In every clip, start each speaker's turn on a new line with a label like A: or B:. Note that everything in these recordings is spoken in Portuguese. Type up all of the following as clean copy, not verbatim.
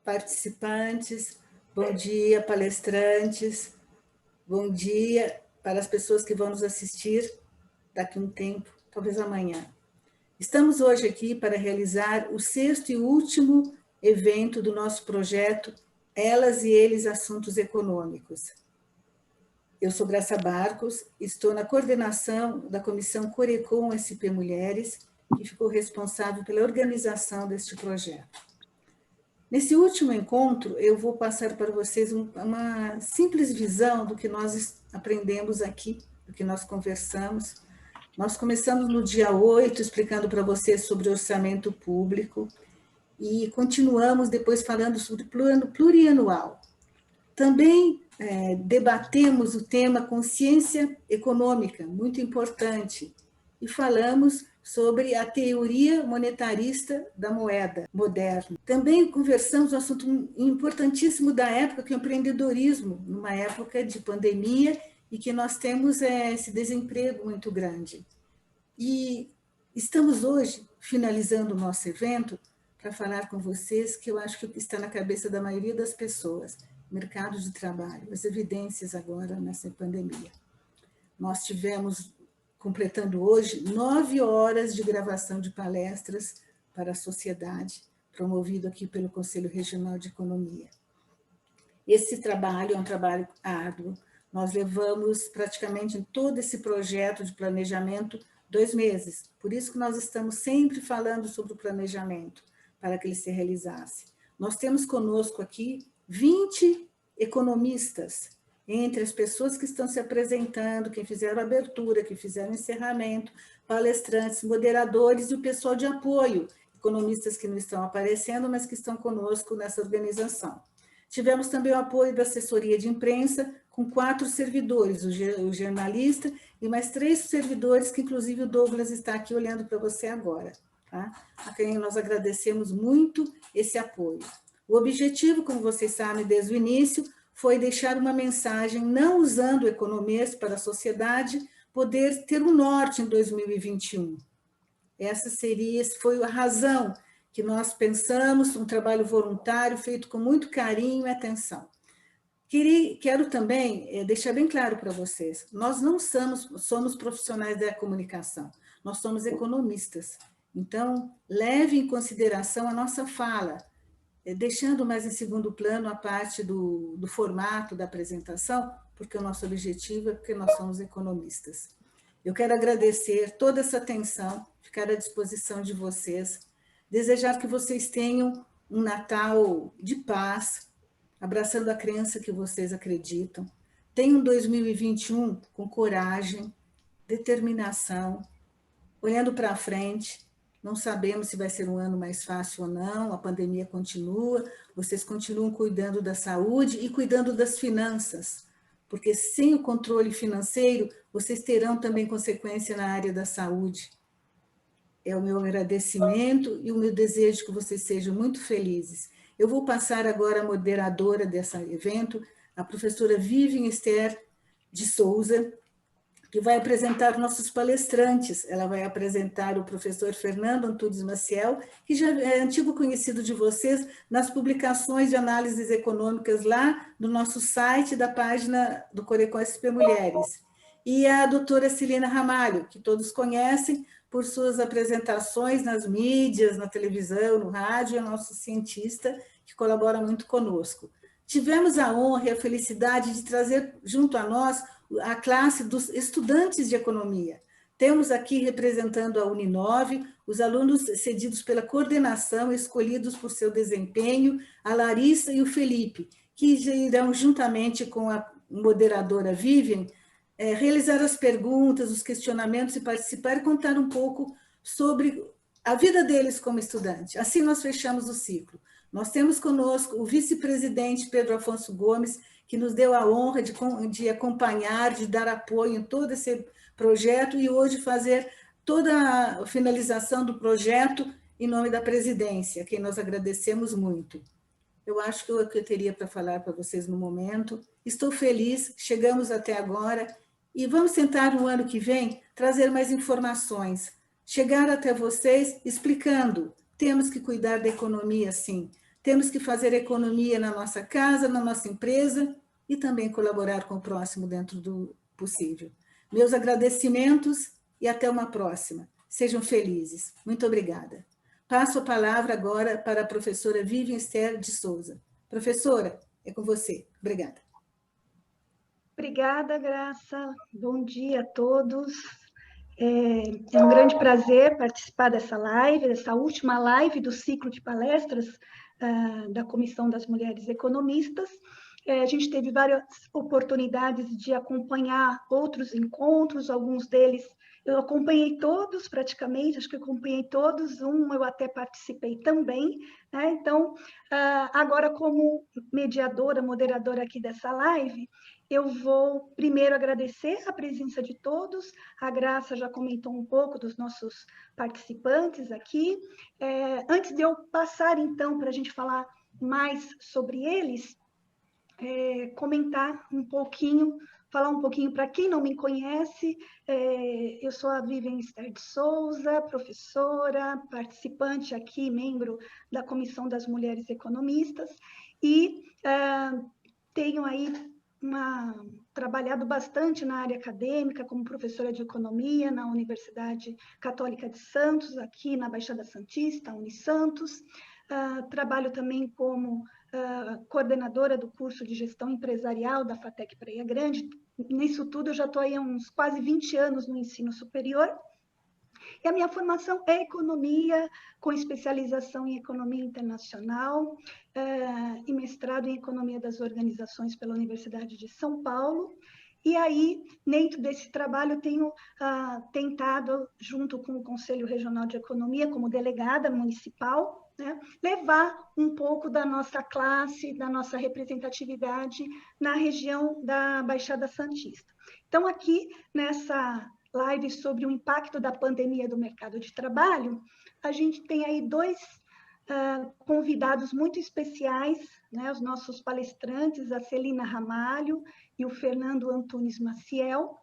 A: participantes, bom dia, palestrantes, bom dia para as pessoas que vão nos assistir daqui a um tempo, talvez amanhã. Estamos hoje aqui para realizar o sexto e último evento do nosso projeto Elas e Eles Assuntos Econômicos. Eu sou Graça Barcos, estou na coordenação da Comissão Corecon SP Mulheres, que ficou responsável pela organização deste projeto. Nesse último encontro, eu vou passar para vocês uma simples visão do que nós aprendemos aqui, do que nós conversamos. Nós começamos no dia 8, explicando para vocês sobre orçamento público, e continuamos depois falando sobre plano plurianual. Também debatemos o tema consciência econômica, muito importante, e falamos sobre a teoria monetarista da moeda moderna. Também conversamos um assunto importantíssimo da época, que é o empreendedorismo, numa época de pandemia e que nós temos esse desemprego muito grande. E estamos hoje finalizando o nosso evento para falar com vocês que eu acho que está na cabeça da maioria das pessoas, mercado de trabalho, as evidências agora nessa pandemia. Nós tivemos, completando hoje, 9 horas de gravação de palestras para a sociedade, promovido aqui pelo Conselho Regional de Economia. Esse trabalho é um trabalho árduo. Nós levamos praticamente em todo esse projeto de planejamento 2 meses. Por isso que nós estamos sempre falando sobre o planejamento, para que ele se realizasse. Nós temos conosco aqui 20 economistas, entre as pessoas que estão se apresentando, que fizeram a abertura, que fizeram o encerramento, palestrantes, moderadores e o pessoal de apoio, economistas que não estão aparecendo, mas que estão conosco nessa organização. Tivemos também o apoio da assessoria de imprensa, com 4 servidores, o jornalista e mais 3 servidores, que inclusive o Douglas está aqui olhando para você agora, tá? A quem nós agradecemos muito esse apoio. O objetivo, como vocês sabem desde o início, foi deixar uma mensagem, não usando economias para a sociedade, poder ter um norte em 2021. Essa foi a razão que nós pensamos, um trabalho voluntário feito com muito carinho e atenção. Quero também deixar bem claro para vocês, nós não somos profissionais da comunicação, nós somos economistas. Então, leve em consideração a nossa fala, deixando mais em segundo plano a parte do formato da apresentação, porque o nosso objetivo é porque nós somos economistas. Eu quero agradecer toda essa atenção, ficar à disposição de vocês, desejar que vocês tenham um Natal de paz, abraçando a crença que vocês acreditam. Tenham 2021 com coragem, determinação, olhando para frente. Não sabemos se vai ser um ano mais fácil ou não, a pandemia continua, vocês continuam cuidando da saúde e cuidando das finanças, porque sem o controle financeiro, vocês terão também consequência na área da saúde. É o meu agradecimento e o meu desejo que vocês sejam muito felizes. Eu vou passar agora a moderadora desse evento, a professora Vivian Esther de Souza, que vai apresentar nossos palestrantes. Ela vai apresentar o professor Fernando Antunes Maciel, que já é antigo conhecido de vocês nas publicações de análises econômicas lá no nosso site, da página do Corecon SP Mulheres. E a doutora Celina Ramalho, que todos conhecem por suas apresentações nas mídias, na televisão, no rádio, é nosso cientista que colabora muito conosco. Tivemos a honra e a felicidade de trazer junto a nós a classe dos estudantes de economia. Temos aqui representando a Uninove, os alunos cedidos pela coordenação, escolhidos por seu desempenho, a Larissa e o Felipe, que irão juntamente com a moderadora Vivian, realizar as perguntas, os questionamentos e participar e contar um pouco sobre a vida deles como estudante. Assim nós fechamos o ciclo. Nós temos conosco o vice-presidente Pedro Afonso Gomes, que nos deu a honra de acompanhar, de dar apoio em todo esse projeto e hoje fazer toda a finalização do projeto em nome da presidência, a quem nós agradecemos muito. Eu acho que é o que eu teria para falar para vocês no momento. Estou feliz, chegamos até agora e vamos tentar no ano que vem trazer mais informações, chegar até vocês explicando, temos que cuidar da economia sim, Temos que fazer economia na nossa casa, na nossa empresa e também colaborar com o próximo dentro do possível. Meus agradecimentos e até uma próxima. Sejam felizes. Muito obrigada. Passo a palavra agora para a professora Vivian Esther de Souza. Professora, é com você. Obrigada.
B: Obrigada, Graça. Bom dia a todos. É um grande prazer participar dessa live, dessa última live do ciclo de palestras da Comissão das Mulheres Economistas. A gente teve várias oportunidades de acompanhar outros encontros, alguns deles eu acompanhei todos praticamente, acho que acompanhei todos, eu até participei também, né? Então, agora como mediadora, moderadora aqui dessa live, eu vou primeiro agradecer a presença de todos, a Graça já comentou um pouco dos nossos participantes aqui. Antes de eu passar, então, para a gente falar mais sobre eles, comentar um pouquinho, falar um pouquinho para quem não me conhece, eu sou a Vivian Esther de Souza, professora, participante aqui, membro da Comissão das Mulheres Economistas, e tenho aí trabalhado bastante na área acadêmica, como professora de economia na Universidade Católica de Santos, aqui na Baixada Santista, Unisantos. Trabalho também como coordenadora do curso de gestão empresarial da FATEC Praia Grande. Nisso tudo, eu já estou aí há uns quase 20 anos no ensino superior. E a minha formação é economia, com especialização em economia internacional e mestrado em economia das organizações pela Universidade de São Paulo. E aí, dentro desse trabalho, eu tenho tentado, junto com o Conselho Regional de Economia, como delegada municipal, né, levar um pouco da nossa classe, da nossa representatividade na região da Baixada Santista. Então, aqui nessa live sobre o impacto da pandemia do mercado de trabalho, a gente tem aí dois convidados muito especiais, né, os nossos palestrantes, a Celina Ramalho e o Fernando Antunes Maciel,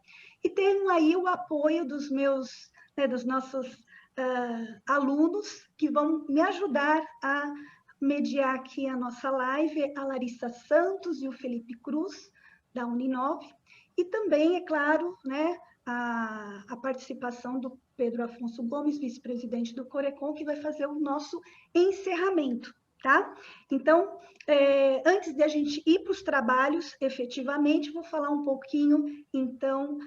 B: e tenho aí o apoio dos nossos alunos que vão me ajudar a mediar aqui a nossa live, a Larissa Santos e o Felipe Cruz, da Uninove, e também, é claro, né, a participação do Pedro Afonso Gomes, vice-presidente do Corecon, que vai fazer o nosso encerramento, tá? Então, antes de a gente ir para os trabalhos, efetivamente, vou falar um pouquinho, então,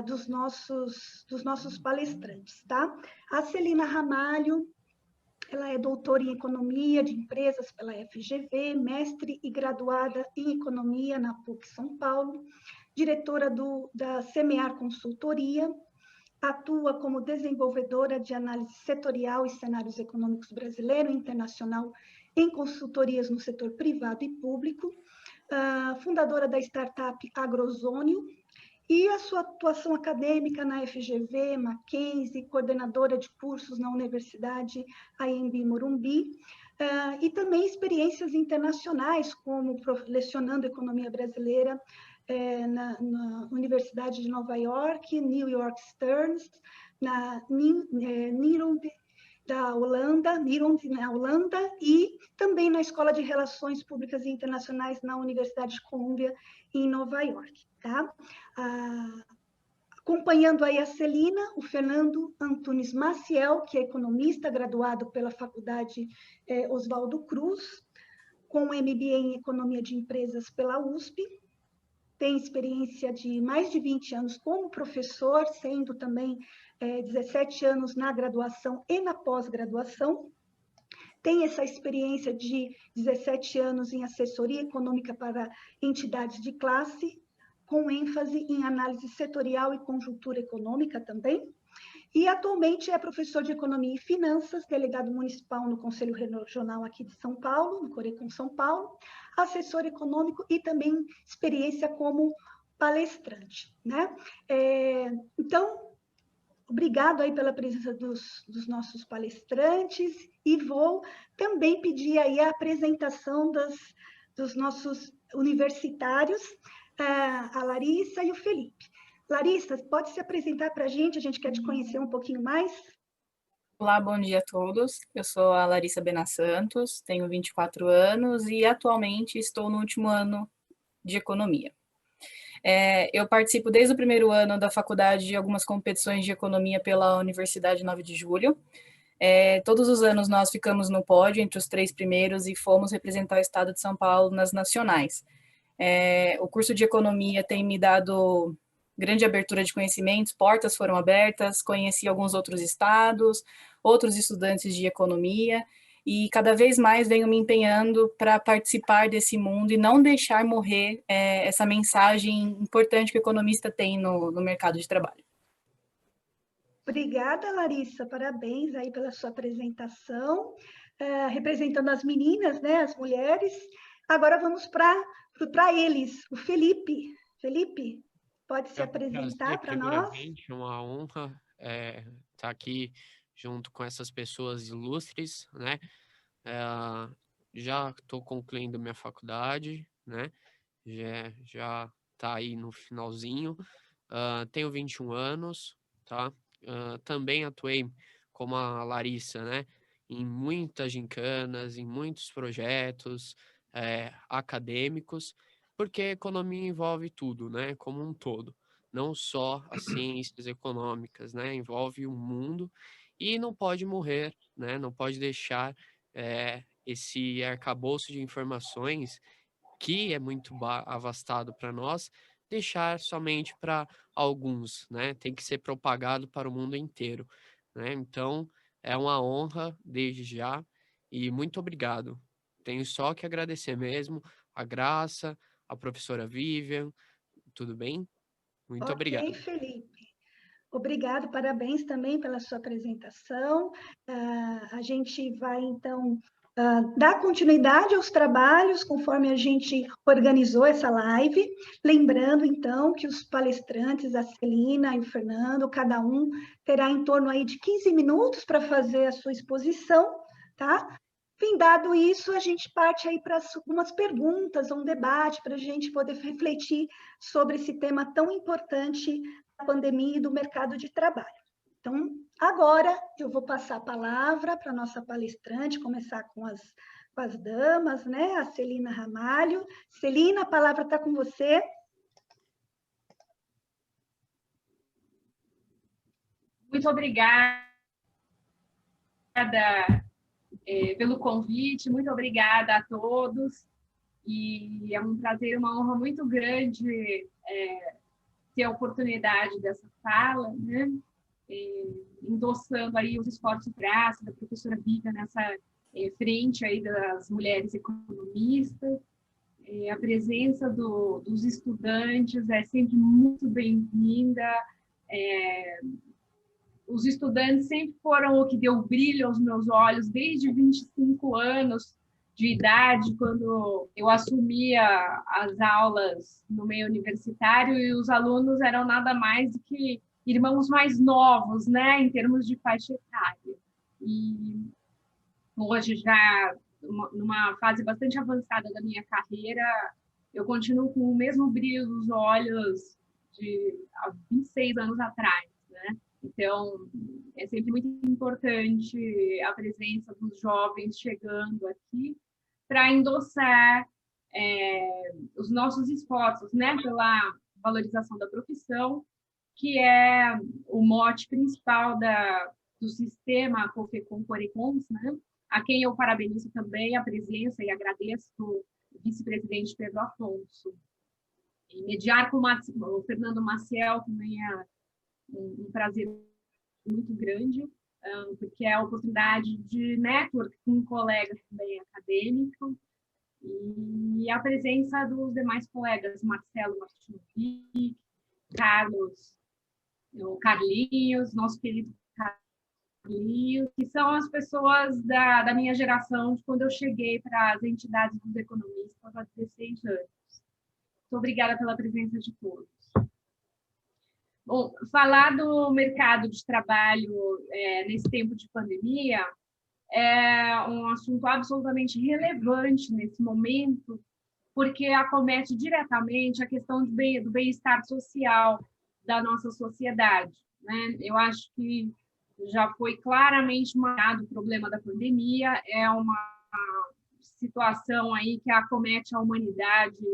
B: dos nossos palestrantes, tá? A Celina Ramalho, ela é doutora em Economia de Empresas pela FGV, mestre e graduada em Economia na PUC São Paulo, diretora da Semear Consultoria, atua como desenvolvedora de análise setorial e cenários econômicos brasileiro e internacional em consultorias no setor privado e público, fundadora da startup Agrozônio, e a sua atuação acadêmica na FGV, Mackenzie, coordenadora de cursos na Universidade AMB Morumbi, e também experiências internacionais, como lecionando economia brasileira na Universidade de Nova York, New York Stearns, na Nirond da Holanda, na Holanda, e também na Escola de Relações Públicas e Internacionais na Universidade de Colômbia, em Nova York. Tá? Acompanhando aí a Celina, o Fernando Antunes Maciel, que é economista, graduado pela Faculdade Oswaldo Cruz, com MBA em Economia de Empresas pela USP, tem experiência de mais de 20 anos como professor, sendo também 17 anos na graduação e na pós-graduação. Tem essa experiência de 17 anos em assessoria econômica para entidades de classe, com ênfase em análise setorial e conjuntura econômica também. E atualmente é professor de Economia e Finanças, delegado municipal no Conselho Regional aqui de São Paulo, no Corecon São Paulo, assessor econômico e também experiência como palestrante, né? Então, obrigado aí pela presença dos nossos palestrantes e vou também pedir aí a apresentação dos nossos universitários, a Larissa e o Felipe. Larissa, pode se apresentar para a gente quer te conhecer um pouquinho mais?
C: Olá, bom dia a todos. Eu sou a Larissa Bena Santos, tenho 24 anos e atualmente estou no último ano de economia. Eu participo desde o primeiro ano da faculdade de algumas competições de economia pela Universidade 9 de Julho. Todos os anos nós ficamos no pódio entre os 3 primeiros e fomos representar o estado de São Paulo nas nacionais. O curso de economia tem me dado grande abertura de conhecimentos, portas foram abertas, conheci alguns outros estados, outros estudantes de economia, e cada vez mais venho me empenhando para participar desse mundo e não deixar morrer essa mensagem importante que o economista tem no mercado de trabalho.
B: Obrigada, Larissa, parabéns aí pela sua apresentação, representando as meninas, né, as mulheres. Agora vamos para eles, o Felipe. Felipe, pode se apresentar para nós?
D: Primeiramente, uma honra estar aqui junto com essas pessoas ilustres, né? Já estou concluindo minha faculdade, né? Já está aí no finalzinho. Tenho 21 anos, tá? Também atuei como a Larissa, né? Em muitas gincanas, em muitos projetos acadêmicos, porque a economia envolve tudo, né? Como um todo. Não só as ciências econômicas, né? Envolve o mundo e não pode morrer, né? Não pode deixar esse arcabouço de informações que é muito avastado para nós, deixar somente para alguns, né? Tem que ser propagado para o mundo inteiro, né? Então, é uma honra desde já e muito obrigado. Tenho só que agradecer mesmo a Graça, a professora Vivian, tudo bem? Muito
B: Ok,
D: obrigado.
B: Felipe. Obrigado, parabéns também pela sua apresentação. A gente vai, então, dar continuidade aos trabalhos conforme a gente organizou essa live. Lembrando, então, que os palestrantes, a Celina e o Fernando, cada um terá em torno aí de 15 minutos para fazer a sua exposição, tá? Findado isso, a gente parte aí para algumas perguntas, um debate, para a gente poder refletir sobre esse tema tão importante da pandemia e do mercado de trabalho. Então, agora eu vou passar a palavra para a nossa palestrante, começar com as damas, né? A Celina Ramalho. Celina, a palavra está com você.
E: Muito obrigada pelo convite, muito obrigada a todos. E é um prazer, uma honra muito grande ter a oportunidade dessa fala, né? Endossando aí os esforços graças da professora Vivian nessa frente aí das mulheres economistas. A presença dos estudantes é sempre muito bem-vinda. Os estudantes sempre foram o que deu brilho aos meus olhos desde 25 anos de idade, quando eu assumia as aulas no meio universitário, e os alunos eram nada mais do que irmãos mais novos, né, em termos de faixa etária. E hoje, já numa fase bastante avançada da minha carreira, eu continuo com o mesmo brilho nos olhos de há 26 anos atrás, né? Então, é sempre muito importante a presença dos jovens chegando aqui para endossar os nossos esforços, né, pela valorização da profissão, que é o mote principal do sistema COFECOM-CORECONS, né, a quem eu parabenizo também a presença e agradeço o vice-presidente Pedro Afonso. E mediar com o Fernando Maciel também é um prazer muito grande, porque é a oportunidade de network com colegas também acadêmicos, e a presença dos demais colegas, Marcelo Martinovic, Carlinhos, nosso querido Carlinhos, que são as pessoas da minha geração, de quando eu cheguei para as entidades dos economistas há 16 anos. Muito obrigada pela presença de todos. Bom, falar do mercado de trabalho nesse tempo de pandemia é um assunto absolutamente relevante nesse momento, porque acomete diretamente a questão do bem-estar social da nossa sociedade, né? Eu acho que já foi claramente marcado o problema da pandemia, é uma situação aí que acomete a humanidade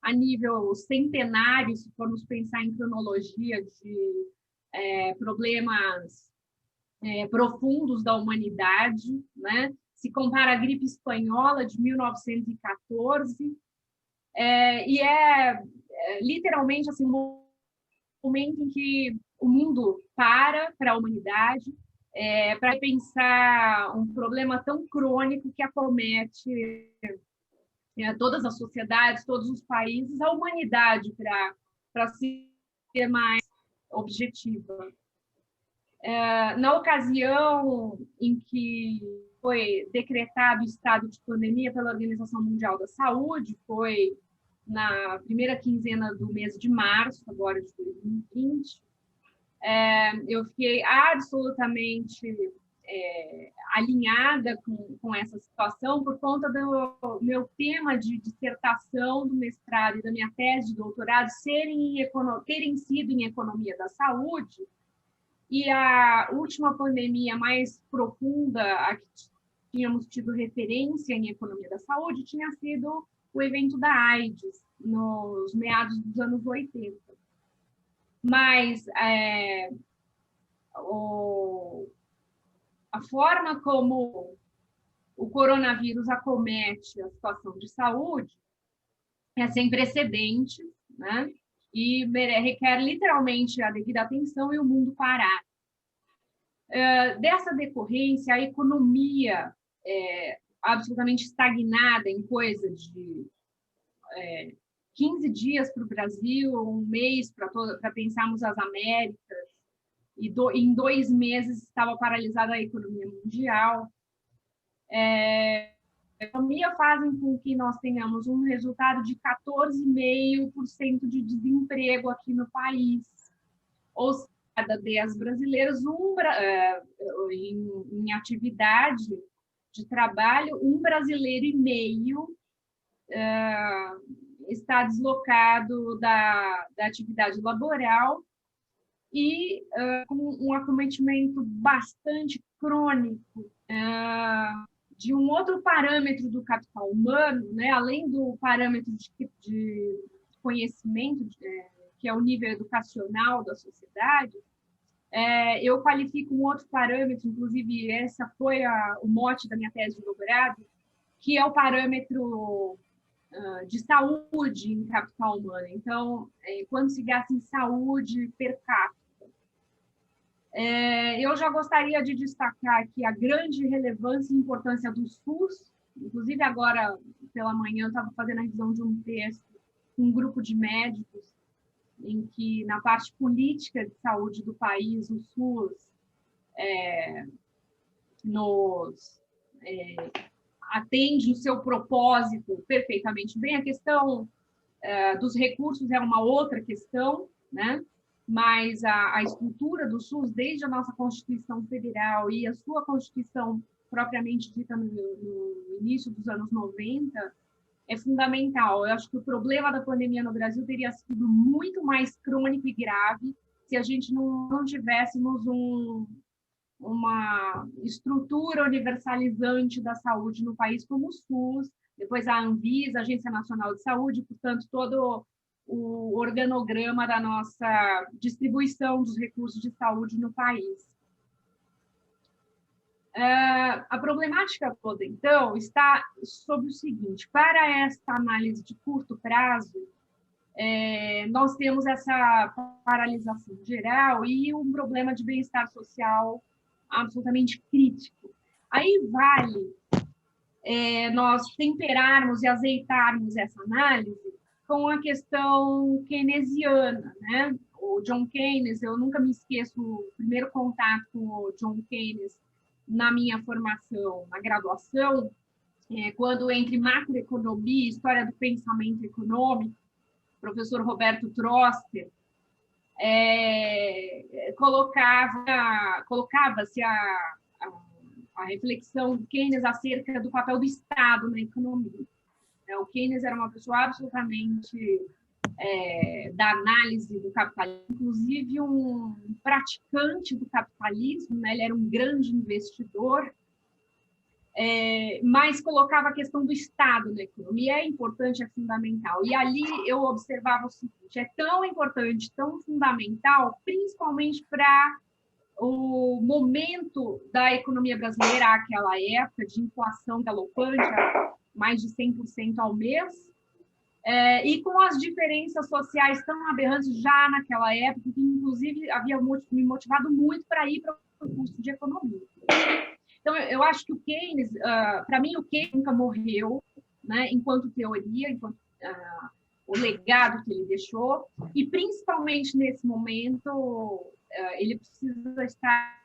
E: a nível centenário, se formos pensar em cronologia de problemas profundos da humanidade, né? Se compara à gripe espanhola de 1914, e literalmente assim, um momento em que o mundo para a humanidade para pensar um problema tão crônico que acomete todas as sociedades, todos os países, a humanidade, para ser mais objetiva. Na ocasião em que foi decretado o estado de pandemia pela Organização Mundial da Saúde, foi na primeira quinzena do mês de março, agora de 2020, eu fiquei absolutamente alinhada com essa situação por conta do meu tema de dissertação do mestrado e da minha tese de doutorado terem sido em economia da saúde, e a última pandemia mais profunda a que tínhamos tido referência em economia da saúde tinha sido o evento da AIDS, nos meados dos anos 80. Mas a forma como o coronavírus acomete a situação de saúde é sem precedentes, né? E requer literalmente a devida atenção e o mundo parar. Dessa decorrência, a economia absolutamente estagnada em coisa de 15 dias para o Brasil, um mês para pensarmos as Américas, e em 2 meses estava paralisada a economia mundial. A economia fazem com que nós tenhamos um resultado de 14,5% de desemprego aqui no país. Ou seja, cada 10 brasileiros, em atividade de trabalho, 1,5 brasileiro está deslocado da atividade laboral e com um acometimento bastante crônico de um outro parâmetro do capital humano, né, além do parâmetro de conhecimento, que é o nível educacional da sociedade. Eu qualifico um outro parâmetro, inclusive essa foi o mote da minha tese de doutorado, que é o parâmetro de saúde em capital humano. Então, quando se gasta em saúde per capita. Eu já gostaria de destacar aqui a grande relevância e importância do SUS. Inclusive, agora, pela manhã, eu estava fazendo a revisão de um texto com um grupo de médicos, em que, na parte política de saúde do país, o SUS nos atende o seu propósito perfeitamente bem. A questão dos recursos é uma outra questão, né? Mas a estrutura do SUS, desde a nossa Constituição Federal e a sua Constituição propriamente dita no início dos anos 90, é fundamental. Eu acho que o problema da pandemia no Brasil teria sido muito mais crônico e grave se a gente não tivéssemos uma estrutura universalizante da saúde no país como o SUS, depois a Anvisa, a Agência Nacional de Saúde, portanto, todo o organograma da nossa distribuição dos recursos de saúde no país. A problemática toda, então, está sobre o seguinte: para esta análise de curto prazo, nós temos essa paralisação geral e um problema de bem-estar social absolutamente crítico. Aí vale nós temperarmos e azeitarmos essa análise com a questão keynesiana, né? O John Keynes, eu nunca me esqueço o primeiro contato com o John Keynes na minha formação, na graduação, quando entre macroeconomia e história do pensamento econômico, o professor Roberto Troster colocava-se a reflexão de Keynes acerca do papel do Estado na economia. O Keynes era uma pessoa absolutamente da análise do capitalismo, inclusive um praticante do capitalismo, né? Ele era um grande investidor, mas colocava a questão do Estado na economia, é importante, é fundamental. E ali eu observava o seguinte, é tão importante, tão fundamental, principalmente para o momento da economia brasileira, aquela época de inflação galopante, mais de 100% ao mês, e com as diferenças sociais tão aberrantes já naquela época, que inclusive havia me motivado muito para ir para o curso de economia. Então, eu acho que o Keynes, para mim, o Keynes nunca morreu, né, enquanto teoria, enquanto o legado que ele deixou, e principalmente nesse momento, ele precisa estar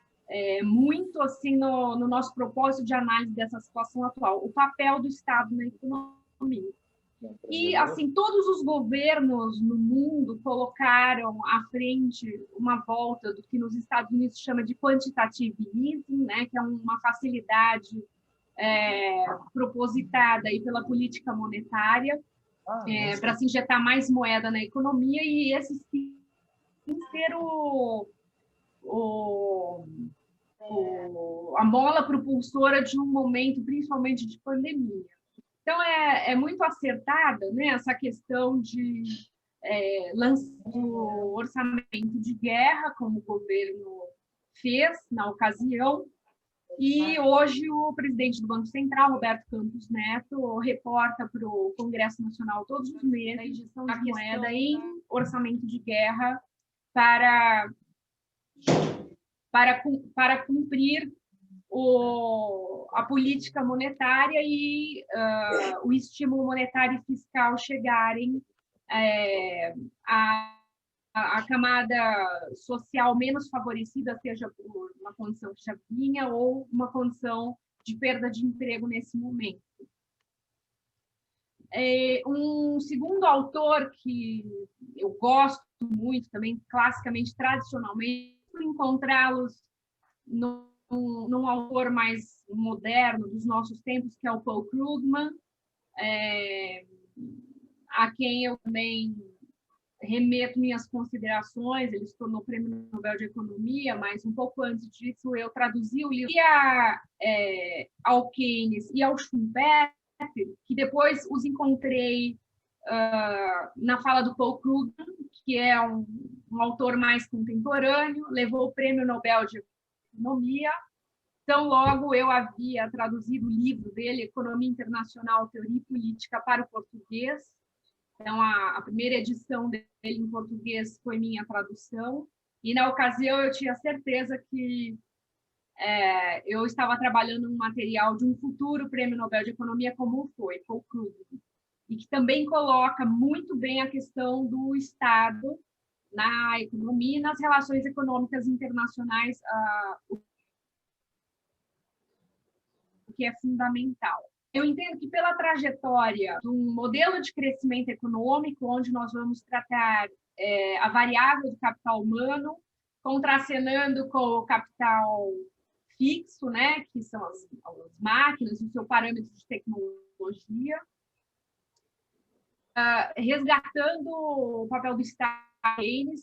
E: muito assim no nosso propósito de análise dessa situação atual, o papel do Estado na economia. E, assim, todos os governos no mundo colocaram à frente uma volta do que nos Estados Unidos chama de quantitative easing, né, que é uma facilidade propositada aí pela política monetária para se injetar mais moeda na economia, e esse sim ser a mola propulsora de um momento, principalmente de pandemia. Então, é muito acertada, né, essa questão de lançar o orçamento de guerra, como o governo fez na ocasião, e hoje o presidente do Banco Central, Roberto Campos Neto, reporta para o Congresso Nacional todos os meses a edição de moeda em orçamento de guerra para cumprir a política monetária e o estímulo monetário e fiscal chegarem a camada social menos favorecida, seja por uma condição que já vinha ou uma condição de perda de emprego nesse momento. Um segundo autor que eu gosto muito, também classicamente, tradicionalmente, encontrá-los num autor mais moderno dos nossos tempos, que é o Paul Krugman, a quem eu também remeto minhas considerações. Ele se tornou Prêmio Nobel de Economia, mas um pouco antes disso eu traduzi o livro ao Keynes e ao Schumpeter, que depois os encontrei na fala do Paul Krugman, que é um autor mais contemporâneo, levou o Prêmio Nobel de Economia. Então, logo eu havia traduzido o livro dele, Economia Internacional, Teoria e Política, para o português. Então, a primeira edição dele em português foi minha tradução. E, na ocasião, eu tinha certeza que eu estava trabalhando um material de um futuro Prêmio Nobel de Economia, como foi, Paul Krugman, e que também coloca muito bem a questão do Estado na economia e nas relações econômicas internacionais, o que é fundamental. Eu entendo que pela trajetória de um modelo de crescimento econômico, onde nós vamos tratar a variável do capital humano, contracenando com o capital fixo, né, que são as máquinas, o seu parâmetro de tecnologia, resgatando o papel do Estado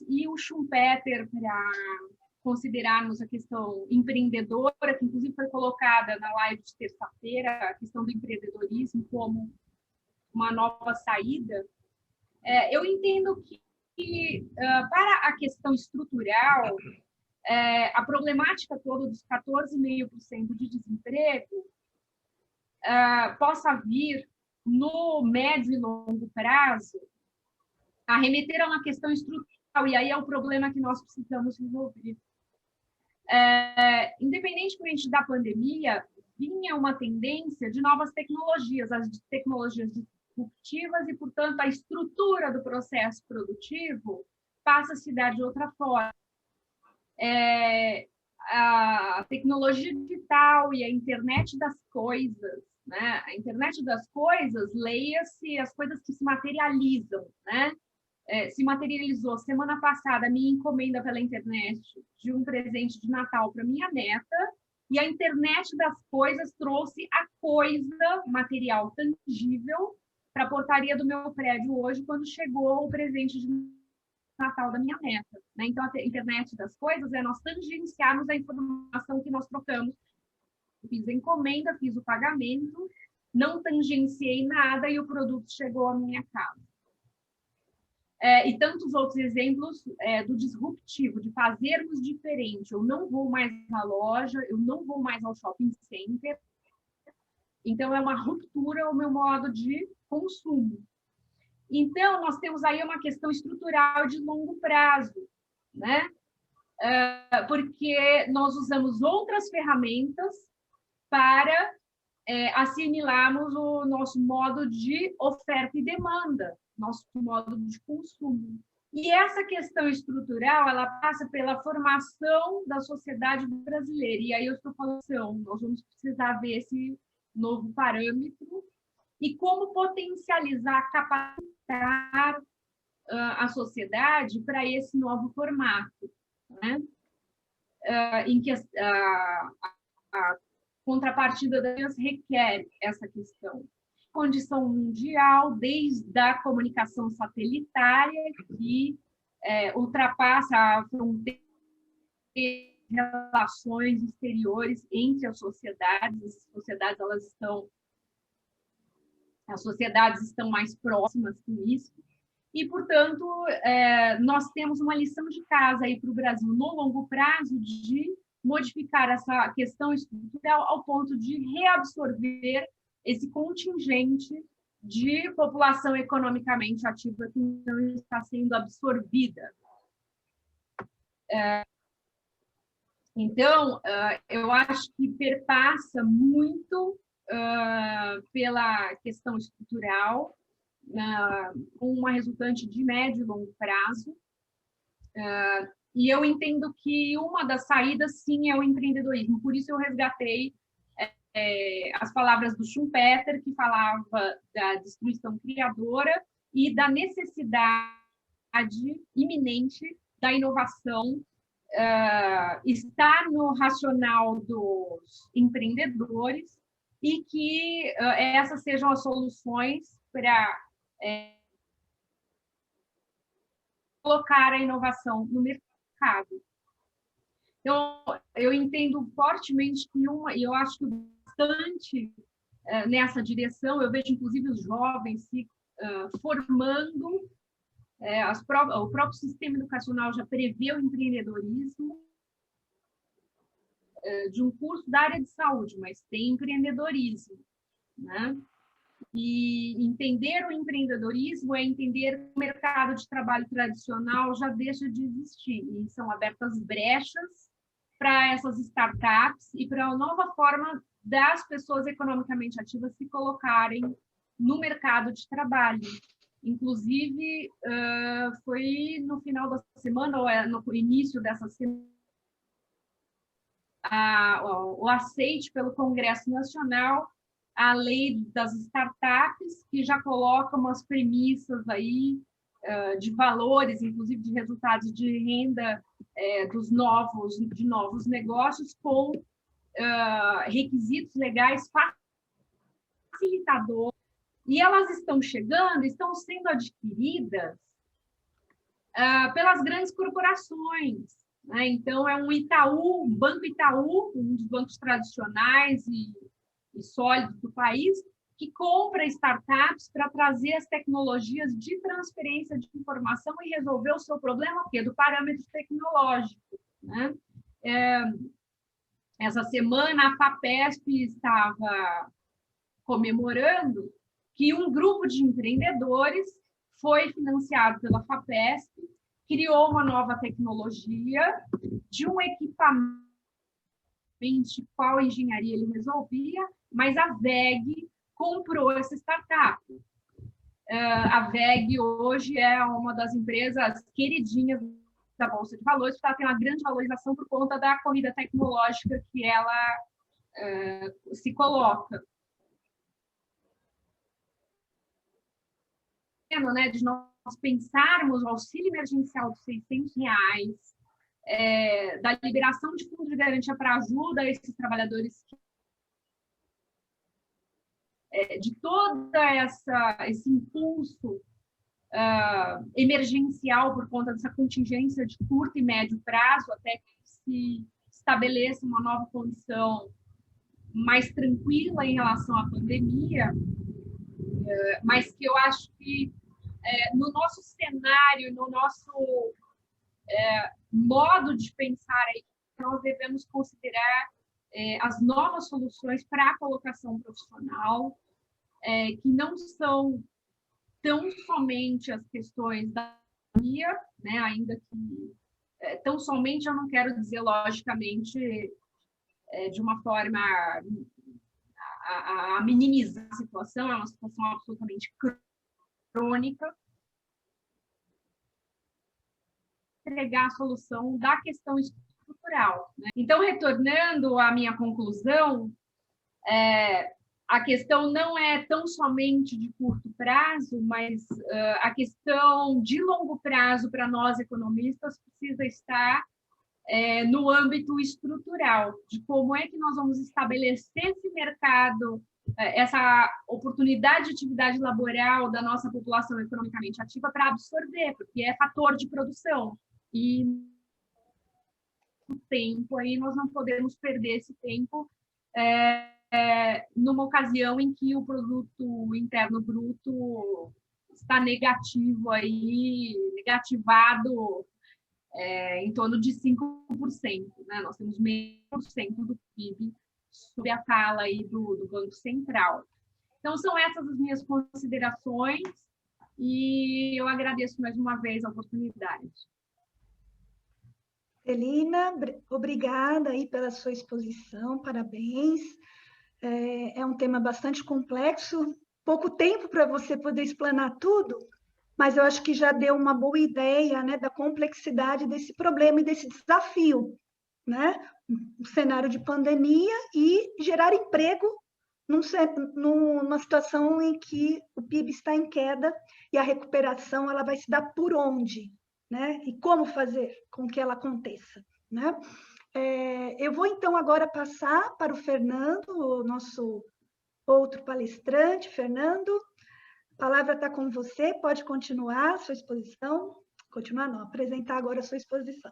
E: e o Schumpeter para considerarmos a questão empreendedora, que inclusive foi colocada na live de terça-feira, a questão do empreendedorismo como uma nova saída. Eu entendo que para a questão estrutural, a problemática toda dos 14,5% de desemprego possa vir no médio e longo prazo a remeter a uma questão estrutural, e aí é o problema que nós precisamos resolver. Independentemente da pandemia, vinha uma tendência de novas tecnologias, as tecnologias disruptivas, e, portanto, a estrutura do processo produtivo passa a se dar de outra forma. A tecnologia digital e a internet das coisas, né? A internet das coisas, leia-se as coisas que se materializam, né? Se materializou semana passada a minha encomenda pela internet de um presente de Natal para minha neta, e a internet das coisas trouxe a coisa material tangível para a portaria do meu prédio hoje, quando chegou o presente de Natal da minha neta, né? Então, a internet das coisas é nós tangenciarmos a informação que nós trocamos. Fiz a encomenda, fiz o pagamento, não tangenciei nada e o produto chegou à minha casa. E tantos outros exemplos do disruptivo, de fazermos diferente. Eu não vou mais à loja, eu não vou mais ao shopping center. Então, é uma ruptura o meu modo de consumo. Então, nós temos aí uma questão estrutural de longo prazo, né? Porque nós usamos outras ferramentas para assimilarmos o nosso modo de oferta e demanda, nosso modo de consumo. E essa questão estrutural, ela passa pela formação da sociedade brasileira. E aí eu estou falando, nós vamos precisar ver esse novo parâmetro e como potencializar, capacitar a sociedade para esse novo formato, né? Em que a contrapartida das requer essa questão. Condição mundial, desde a comunicação satelitária, que ultrapassa a fronteira de relações exteriores entre as sociedades as sociedades estão mais próximas com isso, e, portanto, nós temos uma lição de casa aí para o Brasil, no longo prazo, de modificar essa questão estrutural ao ponto de reabsorver esse contingente de população economicamente ativa que não está sendo absorvida. Então, eu acho que perpassa muito pela questão estrutural, uma resultante de médio e longo prazo. E eu entendo que uma das saídas, sim, é o empreendedorismo. Por isso eu resgatei as palavras do Schumpeter, que falava da destruição criadora e da necessidade iminente da inovação. Está no racional dos empreendedores e que essas sejam as soluções para colocar a inovação no mercado. Então, eu entendo fortemente que e eu acho que bastante nessa direção, eu vejo inclusive os jovens se formando, o próprio sistema educacional já prevê o empreendedorismo de um curso da área de saúde, mas tem empreendedorismo, né? E entender o empreendedorismo é entender que o mercado de trabalho tradicional já deixa de existir, e são abertas brechas para essas startups e para a nova forma das pessoas economicamente ativas se colocarem no mercado de trabalho. Inclusive, foi no final da semana, ou no início dessa semana, o aceite pelo Congresso Nacional a lei das startups, que já coloca umas premissas aí de valores, inclusive de resultados de renda de novos negócios, com requisitos legais facilitadores. E elas estão chegando, estão sendo adquiridas pelas grandes corporações, né? Então, é um Banco Itaú, um dos bancos tradicionais e sólidos do país, que compra startups para trazer as tecnologias de transferência de informação e resolver o seu problema, que é do parâmetro tecnológico, né? Essa semana, a FAPESP estava comemorando que um grupo de empreendedores foi financiado pela FAPESP, criou uma nova tecnologia de um equipamento de qual engenharia ele resolvia, mas a WEG comprou essa startup. A WEG hoje é uma das empresas queridinhas da Bolsa de Valores, porque ela tem uma grande valorização por conta da corrida tecnológica que ela se coloca. Né, de nós pensarmos o auxílio emergencial de R$600, da liberação de fundo de garantia para ajuda a esses trabalhadores de esse impulso emergencial por conta dessa contingência de curto e médio prazo, até que se estabeleça uma nova condição mais tranquila em relação à pandemia, mas que eu acho que no nosso cenário, no nosso modo de pensar, nós devemos considerar as novas soluções para a colocação profissional, que não são tão somente as questões da pandemia, né, ainda que tão somente eu não quero dizer, logicamente, de uma forma a minimizar a situação, é uma situação absolutamente crônica, entregar a solução da questão estrutural, né? Então, retornando à minha conclusão, a questão não é tão somente de curto prazo, mas a questão de longo prazo para nós economistas precisa estar no âmbito estrutural, de como é que nós vamos estabelecer esse mercado, essa oportunidade de atividade laboral da nossa população economicamente ativa para absorver, porque é fator de produção. E no tempo aí nós não podemos perder esse tempo numa ocasião em que o produto interno bruto está negativo aí, negativado em torno de 5%, né? Nós temos 0,5% do PIB sob a fala aí do Banco Central. Então, são essas as minhas considerações e eu agradeço mais uma vez a oportunidade.
B: Celina, obrigada aí pela sua exposição, parabéns. É um tema bastante complexo, pouco tempo para você poder explanar tudo, mas eu acho que já deu uma boa ideia, né, da complexidade desse problema e desse desafio, né? Um cenário de pandemia e gerar emprego numa situação em que o PIB está em queda e a recuperação ela vai se dar por onde, né? E como fazer com que ela aconteça, né? Eu vou, então, agora passar para o Fernando, o nosso outro palestrante. Fernando, a palavra está com você, pode continuar a sua exposição. Continuar não, apresentar agora a sua exposição.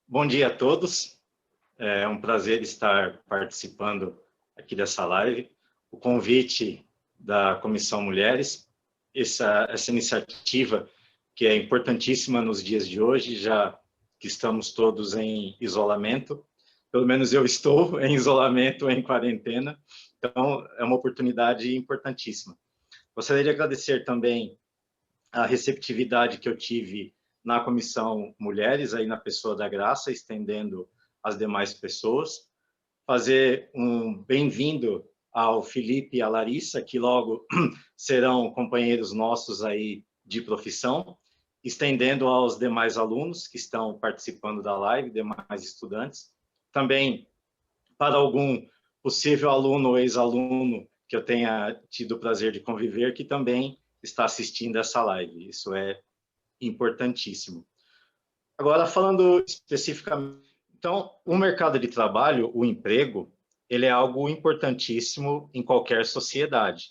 F: Bom dia a todos. É um prazer estar participando aqui dessa live. O convite da Comissão Mulheres, essa iniciativa que é importantíssima nos dias de hoje, já que estamos todos em isolamento, pelo menos eu estou em isolamento, em quarentena, então é uma oportunidade importantíssima. Gostaria de agradecer também a receptividade que eu tive na Comissão Mulheres, aí na pessoa da Graça, estendendo às demais pessoas, fazer um bem-vindo ao Felipe e à Larissa, que logo serão companheiros nossos aí de profissão, estendendo aos demais alunos que estão participando da live, demais estudantes. Também para algum possível aluno ou ex-aluno que eu tenha tido o prazer de conviver, que também está assistindo essa live. Isso é importantíssimo. Agora, falando especificamente, então, o mercado de trabalho, o emprego, ele é algo importantíssimo em qualquer sociedade.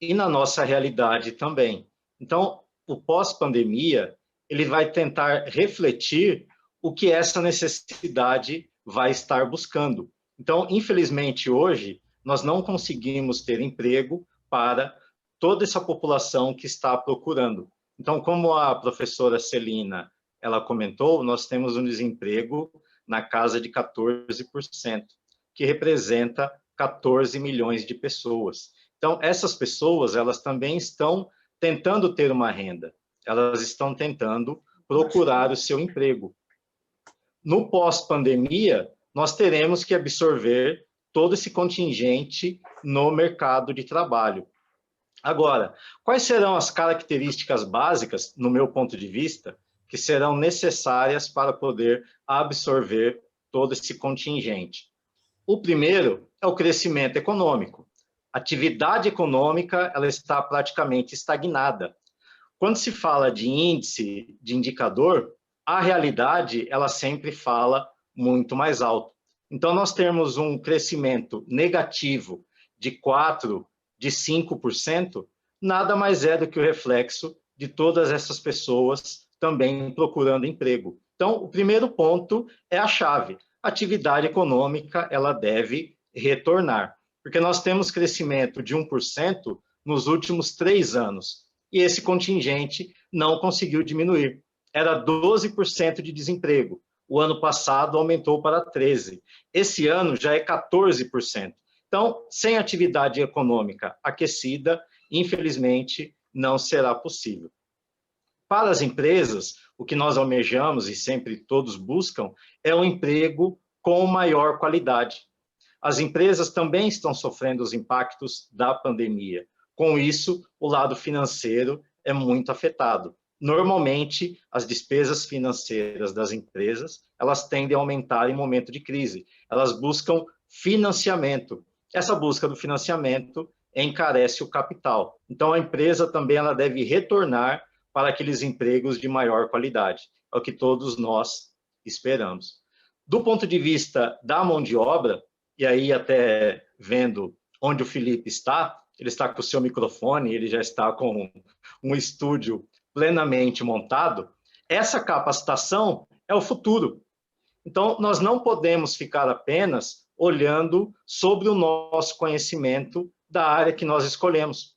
F: E na nossa realidade também. Então, o pós-pandemia, ele vai tentar refletir o que essa necessidade vai estar buscando. Então, infelizmente, hoje, nós não conseguimos ter emprego para toda essa população que está procurando. Então, como a professora Celina, ela comentou, nós temos um desemprego na casa de 14%, que representa 14 milhões de pessoas. Então, essas pessoas, elas também estão tentando ter uma renda, elas estão tentando procurar o seu emprego. No pós-pandemia, nós teremos que absorver todo esse contingente no mercado de trabalho. Agora, quais serão as características básicas, no meu ponto de vista, que serão necessárias para poder absorver todo esse contingente? O primeiro é o crescimento econômico. A atividade econômica, ela está praticamente estagnada. Quando se fala de índice, de indicador, a realidade, ela sempre fala muito mais alto. Então, nós temos um crescimento negativo de 4%, de 5%, nada mais é do que o reflexo de todas essas pessoas também procurando emprego. Então, o primeiro ponto é a chave. A atividade econômica, ela deve retornar, porque nós temos crescimento de 1% nos últimos 3 anos, e esse contingente não conseguiu diminuir. Era 12% de desemprego. O ano passado aumentou para 13%. Esse ano já é 14%. Então, sem atividade econômica aquecida, infelizmente, não será possível. Para as empresas, o que nós almejamos e sempre todos buscam é um emprego com maior qualidade. As empresas também estão sofrendo os impactos da pandemia. Com isso, o lado financeiro é muito afetado. Normalmente, as despesas financeiras das empresas, elas tendem a aumentar em momento de crise. Elas buscam financiamento. Essa busca do financiamento encarece o capital. Então, a empresa também ela deve retornar para aqueles empregos de maior qualidade. É o que todos nós esperamos. Do ponto de vista da mão de obra, e aí até vendo onde o Felipe está, ele está com o seu microfone, ele já está com um estúdio plenamente montado, essa capacitação é o futuro. Então, nós não podemos ficar apenas olhando sobre o nosso conhecimento da área que nós escolhemos.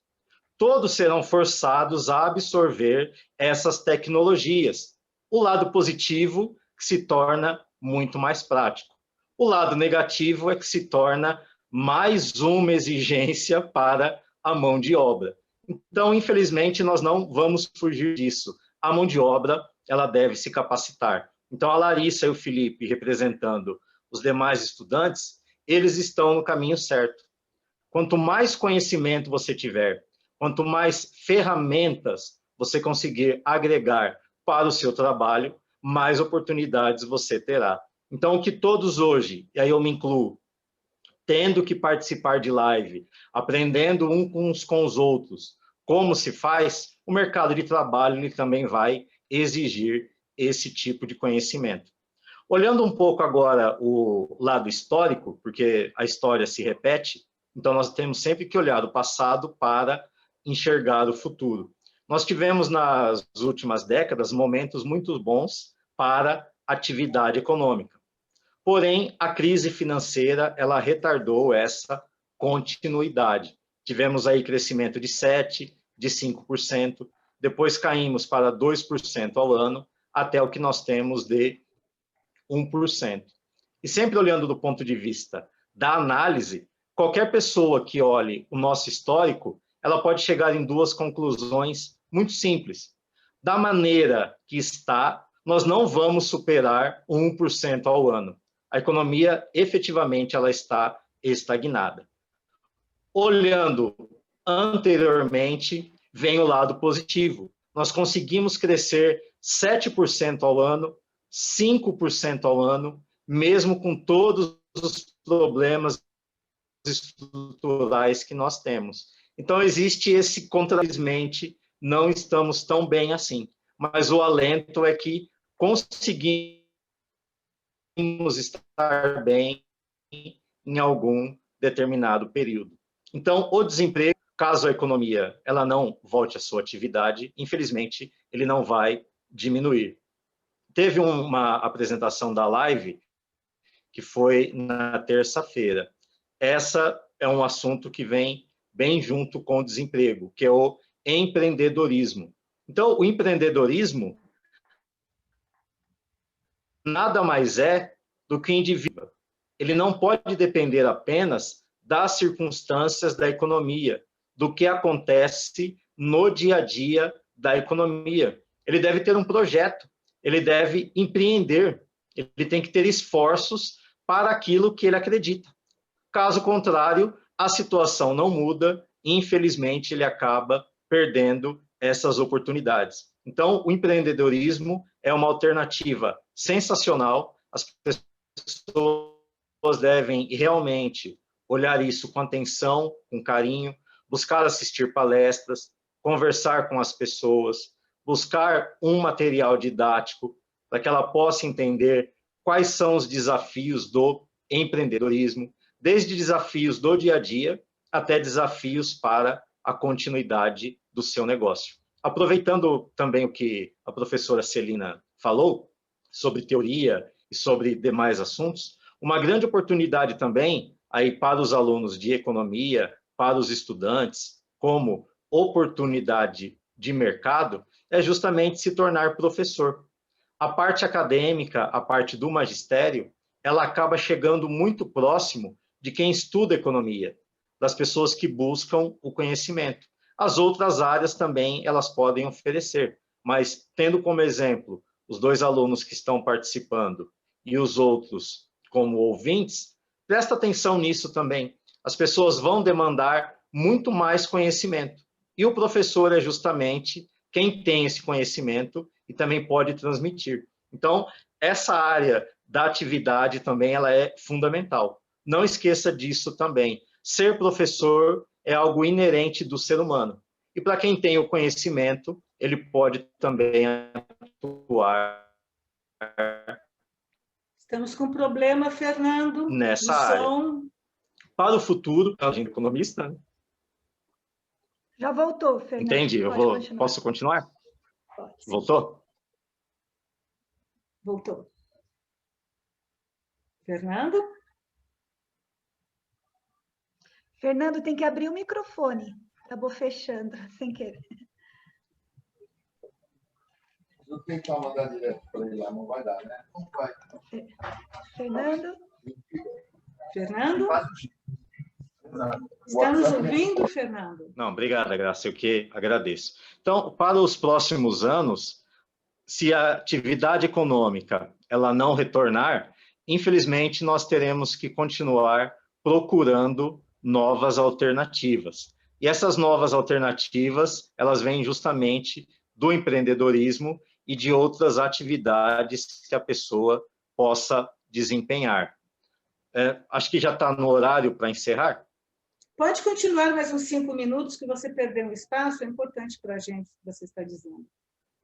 F: Todos serão forçados a absorver essas tecnologias. O lado positivo que se torna muito mais prático. O lado negativo é que se torna mais uma exigência para a mão de obra. Então, infelizmente, nós não vamos fugir disso. A mão de obra, ela deve se capacitar. Então, a Larissa e o Felipe, representando os demais estudantes, eles estão no caminho certo. Quanto mais conhecimento você tiver, quanto mais ferramentas você conseguir agregar para o seu trabalho, mais oportunidades você terá. Então, o que todos hoje, e aí eu me incluo, tendo que participar de live, aprendendo uns com os outros, como se faz, o mercado de trabalho ele também vai exigir esse tipo de conhecimento. Olhando um pouco agora o lado histórico, porque a história se repete, então nós temos sempre que olhar o passado para enxergar o futuro. Nós tivemos nas últimas décadas momentos muito bons para atividade econômica. Porém, a crise financeira, ela retardou essa continuidade. Tivemos aí crescimento de 7%, de 5%, depois caímos para 2% ao ano, até o que nós temos de 1%. E sempre olhando do ponto de vista da análise, qualquer pessoa que olhe o nosso histórico, ela pode chegar em duas conclusões muito simples. Da maneira que está, nós não vamos superar 1% ao ano. A economia, efetivamente, ela está estagnada. Olhando anteriormente, vem o lado positivo. Nós conseguimos crescer 7% ao ano, 5% ao ano, mesmo com todos os problemas estruturais que nós temos. Então, existe esse contradimente, não estamos tão bem assim. Mas o alento é que conseguimos estar bem em algum determinado período. Então, o desemprego, caso a economia ela não volte à sua atividade, infelizmente, ele não vai diminuir. Teve uma apresentação da live que foi na terça-feira. Essa é um assunto que vem bem junto com o desemprego, que é o empreendedorismo. Então, o empreendedorismo nada mais é do que indivíduo. Ele não pode depender apenas das circunstâncias da economia, do que acontece no dia a dia da economia. Ele deve ter um projeto, ele deve empreender, ele tem que ter esforços para aquilo que ele acredita. Caso contrário, a situação não muda e, infelizmente, ele acaba perdendo essas oportunidades. Então, o empreendedorismo é uma alternativa sensacional. As pessoas devem realmente olhar isso com atenção, com carinho, buscar assistir palestras, conversar com as pessoas, buscar um material didático para que ela possa entender quais são os desafios do empreendedorismo, desde desafios do dia a dia até desafios para a continuidade do seu negócio. Aproveitando também o que a professora Celina falou sobre teoria e sobre demais assuntos, uma grande oportunidade também aí para os alunos de economia, para os estudantes, como oportunidade de mercado, é justamente se tornar professor. A parte acadêmica, a parte do magistério, ela acaba chegando muito próximo de quem estuda economia, das pessoas que buscam o conhecimento. As outras áreas também elas podem oferecer, mas tendo como exemplo os 2 alunos que estão participando e os outros como ouvintes, presta atenção nisso também. As pessoas vão demandar muito mais conhecimento. E o professor é justamente quem tem esse conhecimento e também pode transmitir. Então, essa área da atividade também ela é fundamental. Não esqueça disso também. Ser professor é algo inerente do ser humano. E para quem tem o conhecimento, ele pode também atuar.
A: Estamos com problema, Fernando,
F: nessa
A: no
F: área.
A: som.
F: Para o futuro, eu sou economista, né?
B: Já voltou, Fernando.
F: Entendi. Posso continuar?
B: Pode.
F: Voltou?
A: Voltou. Fernando?
B: Fernando tem que abrir o microfone. Acabou fechando, sem querer.
G: Eu tentar mandar direto para ele lá, não vai dar, né? Não vai.
B: Fernando?
A: Fernando? Está nos ouvindo, Fernando?
F: Não, obrigada, Graça, eu que agradeço. Então, para os próximos anos, se a atividade econômica ela não retornar, infelizmente nós teremos que continuar procurando novas alternativas. E essas novas alternativas, elas vêm justamente do empreendedorismo e de outras atividades que a pessoa possa desempenhar. Acho que já está no horário para encerrar.
A: Pode continuar mais uns 5 minutos, que você perdeu um espaço, é importante para a gente o que você está dizendo.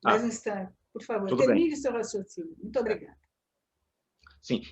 A: Mais um instante, por favor, termine seu raciocínio. Muito obrigada.
F: Sim.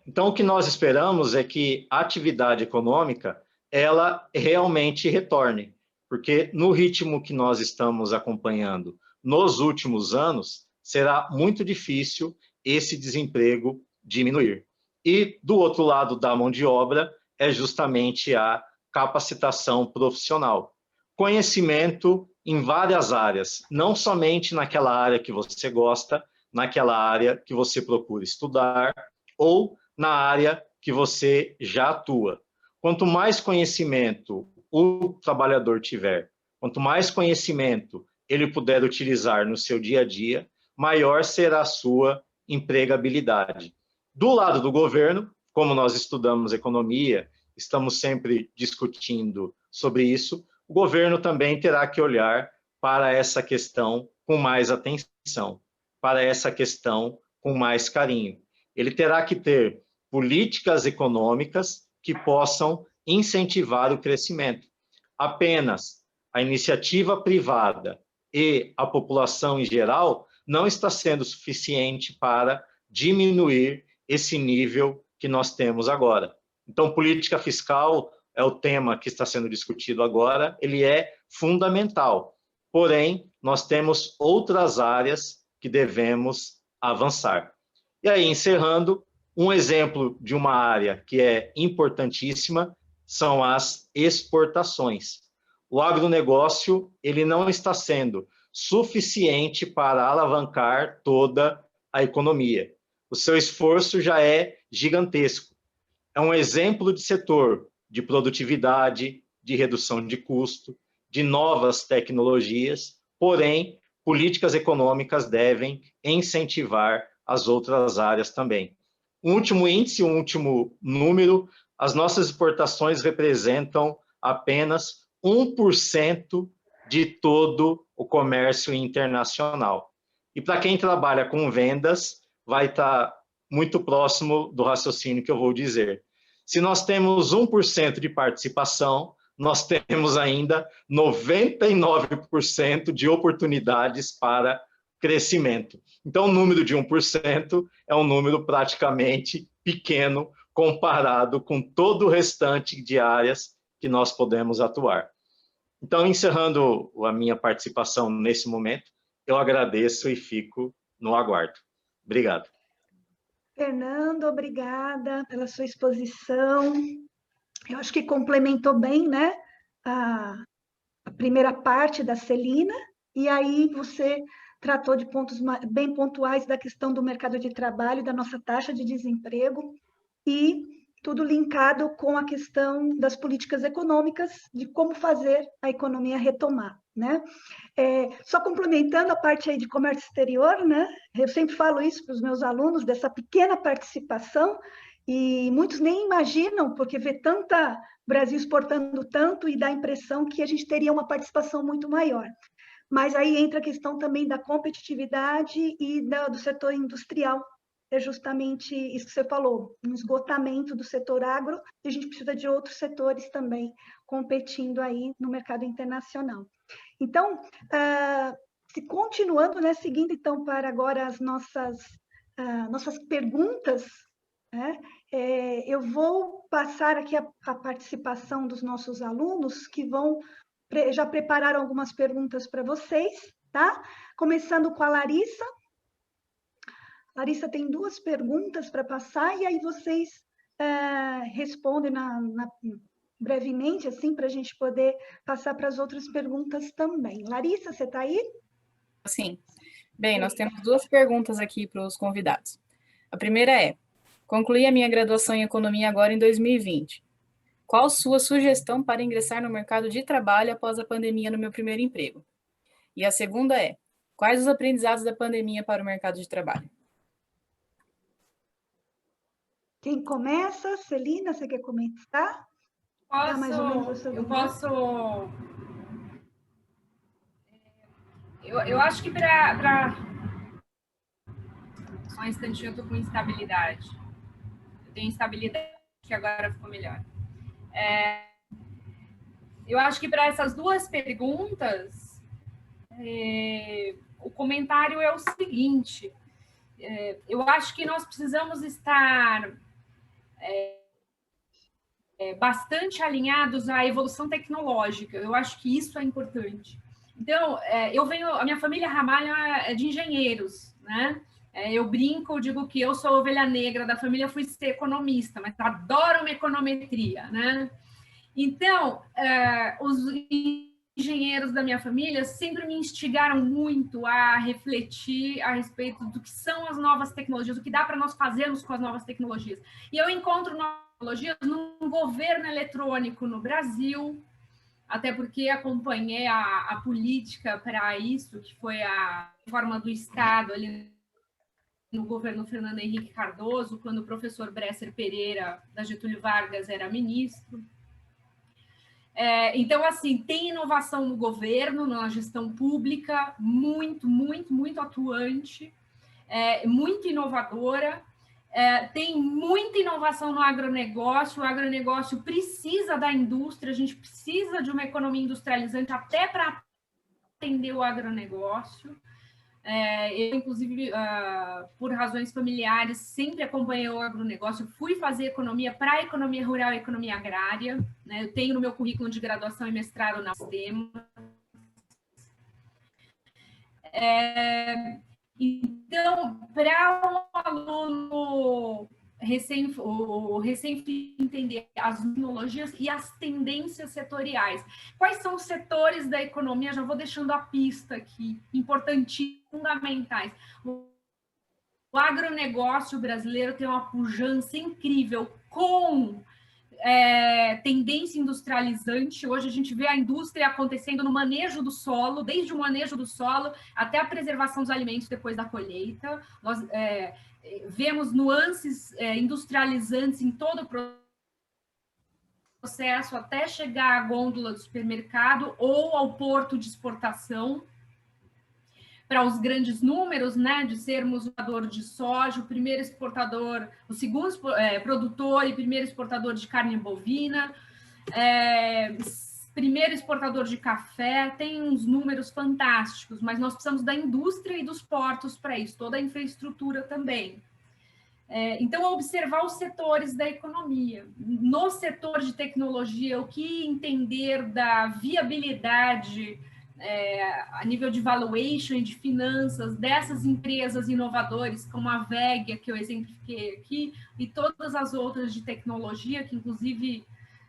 F: Então, o que nós esperamos é que a atividade econômica, ela realmente retorne, porque no ritmo que nós estamos acompanhando nos últimos anos, será muito difícil esse desemprego diminuir. E, do outro lado da mão de obra, é justamente a capacitação profissional. Conhecimento em várias áreas, não somente naquela área que você gosta, naquela área que você procura estudar, ou na área que você já atua. Quanto mais conhecimento o trabalhador tiver, quanto mais conhecimento ele puder utilizar no seu dia a dia, maior será a sua empregabilidade. Do lado do governo, como nós estudamos economia, estamos sempre discutindo sobre isso, o governo também terá que olhar para essa questão com mais atenção, para essa questão com mais carinho. Ele terá que ter políticas econômicas que possam incentivar o crescimento. Apenas a iniciativa privada e a população em geral não está sendo suficiente para diminuir esse nível que nós temos agora. Então, política fiscal é o tema que está sendo discutido agora, ele é fundamental. Porém, nós temos outras áreas que devemos avançar. E aí, encerrando, um exemplo de uma área que é importantíssima são as exportações. O agronegócio, ele não está sendo suficiente para alavancar toda a economia. O seu esforço já é gigantesco. É um exemplo de setor de produtividade, de redução de custo, de novas tecnologias, porém, políticas econômicas devem incentivar as outras áreas também. O último índice, o último número, as nossas exportações representam apenas 1% de todo o comércio internacional. E para quem trabalha com vendas, vai estar muito próximo do raciocínio que eu vou dizer. Se nós temos 1% de participação, nós temos ainda 99% de oportunidades para crescimento. Então, o número de 1% é um número praticamente pequeno comparado com todo o restante de áreas que nós podemos atuar. Então, encerrando a minha participação nesse momento, eu agradeço e fico no aguardo. Obrigado.
B: Fernando, obrigada pela sua exposição. Eu acho que complementou bem, né, a primeira parte da Celina, e aí você tratou de pontos bem pontuais da questão do mercado de trabalho, da nossa taxa de desemprego, e tudo linkado com a questão das políticas econômicas, de como fazer a economia retomar, né? Só complementando a parte aí de comércio exterior, né? Eu sempre falo isso para os meus alunos, dessa pequena participação, e muitos nem imaginam, porque vê tanta Brasil exportando tanto e dá a impressão que a gente teria uma participação muito maior. Mas aí entra a questão também da competitividade e do setor industrial. É justamente isso que você falou, um esgotamento do setor agro, e a gente precisa de outros setores também competindo aí no mercado internacional. Então, continuando, né, seguindo então para agora as nossas perguntas, né, eu vou passar aqui a participação dos nossos alunos, que já prepararam algumas perguntas para vocês, tá? Começando com a Larissa. Larissa tem 2 perguntas para passar, e aí vocês respondem brevemente, assim, para a gente poder passar para as outras perguntas também. Larissa, você está aí?
C: Sim. Bem, nós temos 2 perguntas aqui para os convidados. A primeira é: concluí a minha graduação em Economia agora em 2020. Qual sua sugestão para ingressar no mercado de trabalho após a pandemia no meu primeiro emprego? E a segunda é: quais os aprendizados da pandemia para o mercado de trabalho?
B: Quem começa? Celina, você quer comentar?
E: Eu acho que para... Só um instantinho, eu estou com instabilidade. Eu tenho instabilidade, que agora ficou melhor. Eu acho que para essas 2 perguntas, o comentário é o seguinte: eu acho que nós precisamos estar bastante alinhados à evolução tecnológica. Eu acho que isso é importante. Então, a minha família Ramalho é de engenheiros, né? Eu brinco, eu digo que eu sou a ovelha negra da família, fui ser economista, mas adoro uma econometria, né? Então, os engenheiros da minha família sempre me instigaram muito a refletir a respeito do que são as novas tecnologias, o que dá para nós fazermos com as novas tecnologias. E eu encontro novas tecnologias num governo eletrônico no Brasil, até porque acompanhei a política para isso, que foi a reforma do Estado ali no governo Fernando Henrique Cardoso, quando o professor Bresser Pereira, da Getúlio Vargas, era ministro. Então, assim, tem inovação no governo, na gestão pública, muito, muito, muito atuante, muito inovadora. Tem muita inovação no agronegócio. O agronegócio precisa da indústria, a gente precisa de uma economia industrializante até para atender o agronegócio. Eu, inclusive, por razões familiares, sempre acompanhei o agronegócio, fui fazer economia para a economia rural e economia agrária, né? Eu tenho no meu currículo de graduação e mestrado na STEM. Então, para um aluno recém entender as tecnologias e as tendências setoriais. Quais são os setores da economia? Já vou deixando a pista aqui, importantíssimos, fundamentais. O agronegócio brasileiro tem uma pujança incrível com tendência industrializante. Hoje a gente vê a indústria acontecendo no manejo do solo, desde o manejo do solo até a preservação dos alimentos depois da colheita. Nós vemos nuances industrializantes em todo o processo até chegar à gôndola do supermercado ou ao porto de exportação. Para os grandes números, né, de sermos o exportador de soja, o primeiro exportador, o segundo produtor e primeiro exportador de carne bovina, primeiro exportador de café, tem uns números fantásticos, mas nós precisamos da indústria e dos portos para isso, toda a infraestrutura também. Então, observar os setores da economia. No setor de tecnologia, o que entender da viabilidade a nível de valuation e de finanças dessas empresas inovadoras, como a Vegia, que eu exemplifiquei aqui, e todas as outras de tecnologia, que inclusive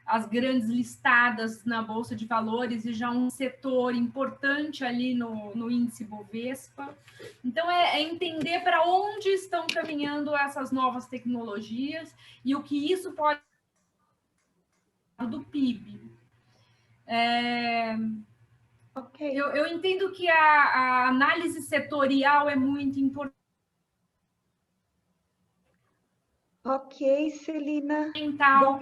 E: as grandes listadas na Bolsa de Valores e já um setor importante ali no índice Bovespa. Então, é entender para onde estão caminhando essas novas tecnologias e o que isso pode do PIB.
B: Ok.
E: Eu entendo que a análise setorial é muito importante.
B: Ok, Celina.
E: Então,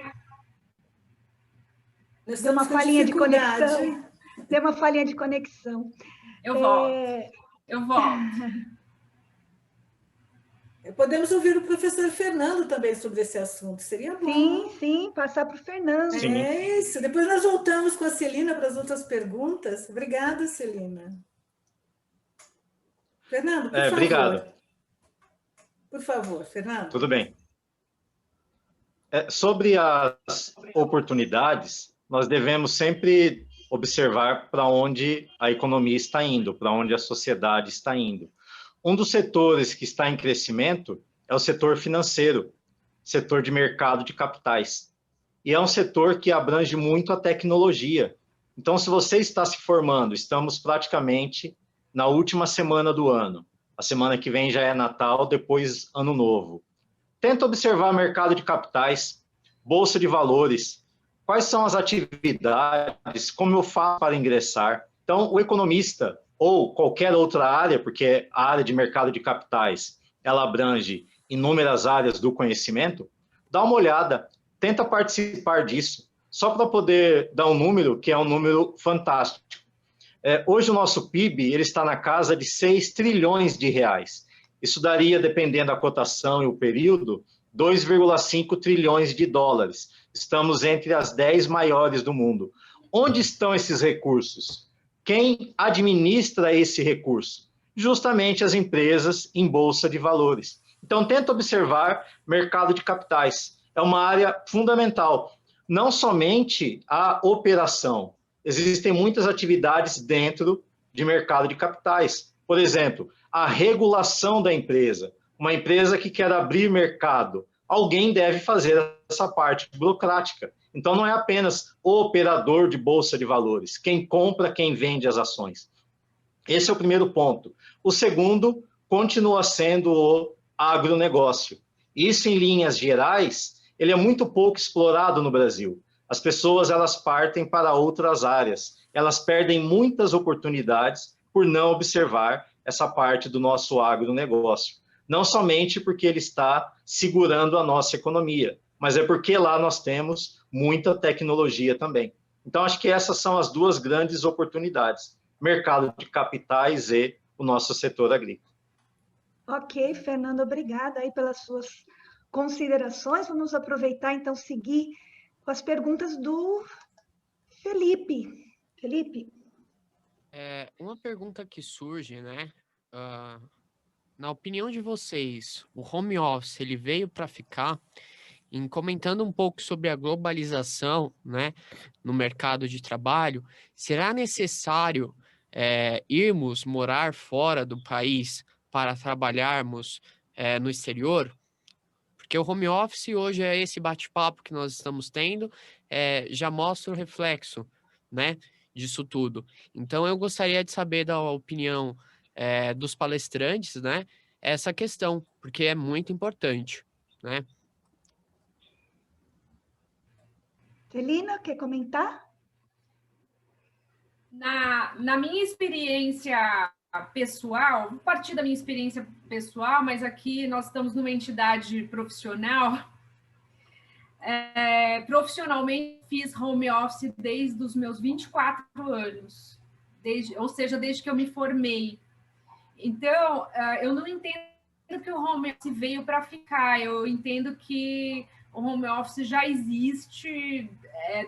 B: Deu uma falhinha de conexão. Deu uma falhinha de conexão.
E: Eu volto.
A: Podemos ouvir o professor Fernando também sobre esse assunto, seria bom.
B: Sim, passar para o Fernando.
A: É isso, depois nós voltamos com a Celina para as outras perguntas. Obrigada, Celina. Fernando, por favor.
F: Obrigado.
A: Por favor, Fernando.
F: Tudo bem. Sobre as oportunidades, nós devemos sempre observar para onde a economia está indo, para onde a sociedade está indo. Um dos setores que está em crescimento é o setor financeiro, setor de mercado de capitais. E é um setor que abrange muito a tecnologia. Então, se você está se formando, estamos praticamente na última semana do ano. A semana que vem já é Natal, depois Ano Novo. Tenta observar o mercado de capitais, bolsa de valores, quais são as atividades, como eu faço para ingressar. Então, o economista, ou qualquer outra área, porque a área de mercado de capitais, ela abrange inúmeras áreas do conhecimento, dá uma olhada, tenta participar disso, só para poder dar um número, que é um número fantástico. Hoje o nosso PIB ele está na casa de 6 trilhões de reais. Isso daria, dependendo da cotação e o período, 2,5 trilhões de dólares. Estamos entre as 10 maiores do mundo. Onde estão esses recursos? Quem administra esse recurso? Justamente as empresas em bolsa de valores. Então, tenta observar mercado de capitais. É uma área fundamental. Não somente a operação. Existem muitas atividades dentro de mercado de capitais. Por exemplo, a regulação da empresa. Uma empresa que quer abrir mercado, alguém deve fazer essa parte burocrática. Então, não é apenas o operador de bolsa de valores, quem compra, quem vende as ações. Esse é o primeiro ponto. O segundo continua sendo o agronegócio. Isso, em linhas gerais, ele é muito pouco explorado no Brasil. As pessoas elas partem para outras áreas. Elas perdem muitas oportunidades por não observar essa parte do nosso agronegócio. Não somente porque ele está segurando a nossa economia, mas é porque lá nós temos muita tecnologia também. Então, acho que essas são as duas grandes oportunidades, mercado de capitais e o nosso setor agrícola.
B: Ok, Fernando, obrigada aí pelas suas considerações. Vamos aproveitar, então, seguir com as perguntas do Felipe. Felipe?
D: Uma pergunta que surge, né? Na opinião de vocês, o home office ele veio para ficar? Em comentando um pouco sobre a globalização, né, no mercado de trabalho, será necessário irmos morar fora do país para trabalharmos no exterior? Porque o home office hoje é esse bate-papo que nós estamos tendo, já mostra o reflexo, né, disso tudo. Então, eu gostaria de saber da opinião dos palestrantes, né, essa questão, porque é muito importante, né?
B: Celina, quer comentar?
E: Na minha experiência pessoal, vou partir da minha experiência pessoal, mas aqui nós estamos numa entidade profissional. Profissionalmente, fiz home office desde os meus 24 anos, ou seja, desde que eu me formei. Então, eu não entendo que o home office veio para ficar, eu entendo que o home office já existe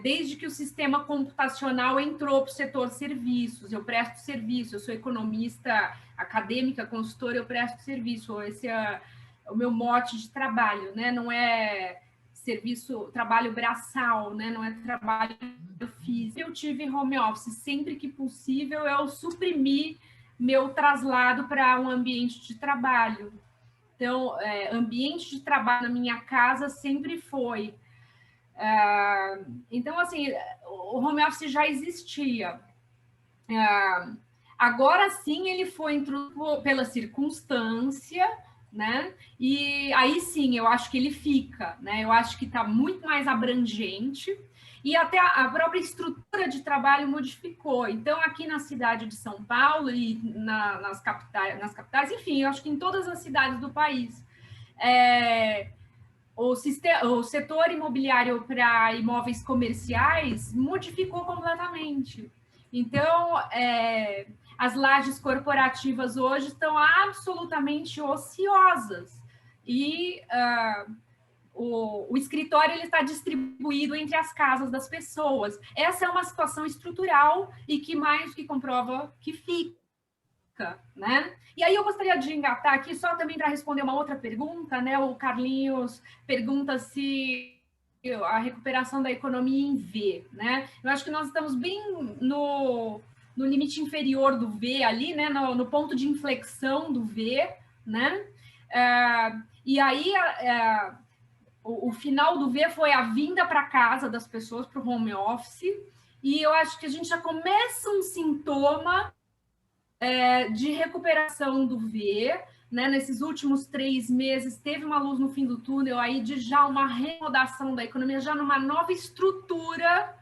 E: desde que o sistema computacional entrou para o setor serviços. Eu presto serviço, eu sou economista acadêmica, consultora, eu presto serviço. o meu mote de trabalho, né? Não é trabalho braçal, né? Não é trabalho físico. Eu tive home office sempre que possível, eu suprimi meu traslado para um ambiente de trabalho. Então, ambiente de trabalho na minha casa sempre foi. Então, assim, o home office já existia. Agora sim ele foi introduzido pela circunstância, né? E aí sim, eu acho que ele fica, né? Eu acho que está muito mais abrangente e até a própria estrutura de trabalho modificou. Então, aqui na cidade de São Paulo e nas capitais, enfim, eu acho que em todas as cidades do país, o setor imobiliário para imóveis comerciais modificou completamente. Então, as lajes corporativas hoje estão absolutamente ociosas e o escritório ele está distribuído entre as casas das pessoas. Essa é uma situação estrutural e que mais que comprova que fica, né? E aí eu gostaria de engatar aqui só também para responder uma outra pergunta, né? O Carlinhos pergunta se a recuperação da economia em V, né? Eu acho que nós estamos bem no limite inferior do V ali, né? No ponto de inflexão do V, né? E aí o final do V foi a vinda para casa das pessoas para o home office, e eu acho que a gente já começa um sintoma de recuperação do V, né? Nesses últimos 3 meses teve uma luz no fim do túnel aí de já uma reacomodação da economia, já numa nova estrutura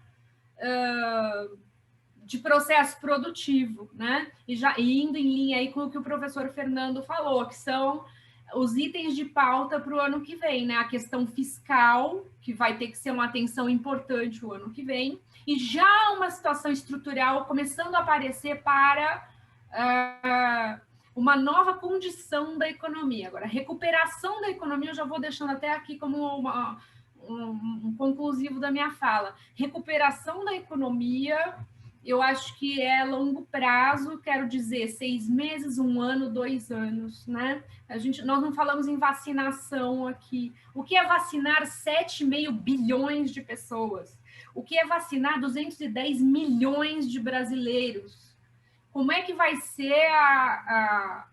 E: de processo produtivo, né? E indo em linha aí com o que o professor Fernando falou, que são os itens de pauta para o ano que vem, né? A questão fiscal, que vai ter que ser uma atenção importante o ano que vem, e já uma situação estrutural começando a aparecer para uma nova condição da economia. Agora, recuperação da economia, eu já vou deixando até aqui como um conclusivo da minha fala. Recuperação da economia, eu acho que é longo prazo, quero dizer, 6 meses, 1 ano, 2 anos, né? Nós não falamos em vacinação aqui. O que é vacinar 7,5 bilhões de pessoas? O que é vacinar 210 milhões de brasileiros? Como é que vai ser a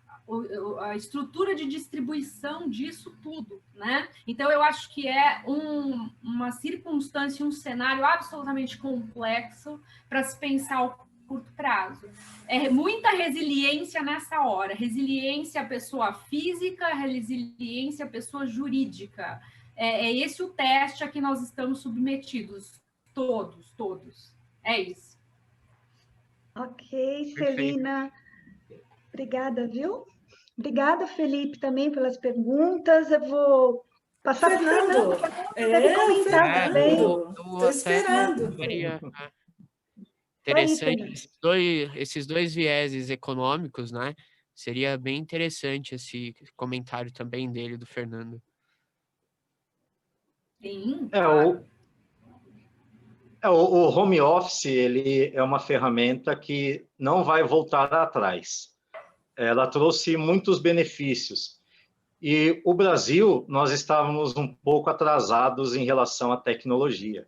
E: estrutura de distribuição disso tudo, né? Então, eu acho que é uma circunstância, um cenário absolutamente complexo para se pensar ao curto prazo. É muita resiliência nessa hora, resiliência à pessoa física, resiliência à pessoa jurídica. É esse o teste a que nós estamos submetidos, todos. É isso.
B: Ok, Celina. Obrigada, viu? Obrigada, Felipe, também pelas perguntas. Eu vou passar para o Fernando, deve comentar também.
A: Estou esperando.
D: Interessante, esses dois vieses econômicos, né? Seria bem interessante esse comentário também dele, do Fernando.
E: Sim.
F: O home office ele é uma ferramenta que não vai voltar atrás. Ela trouxe muitos benefícios. E o Brasil, nós estávamos um pouco atrasados em relação à tecnologia.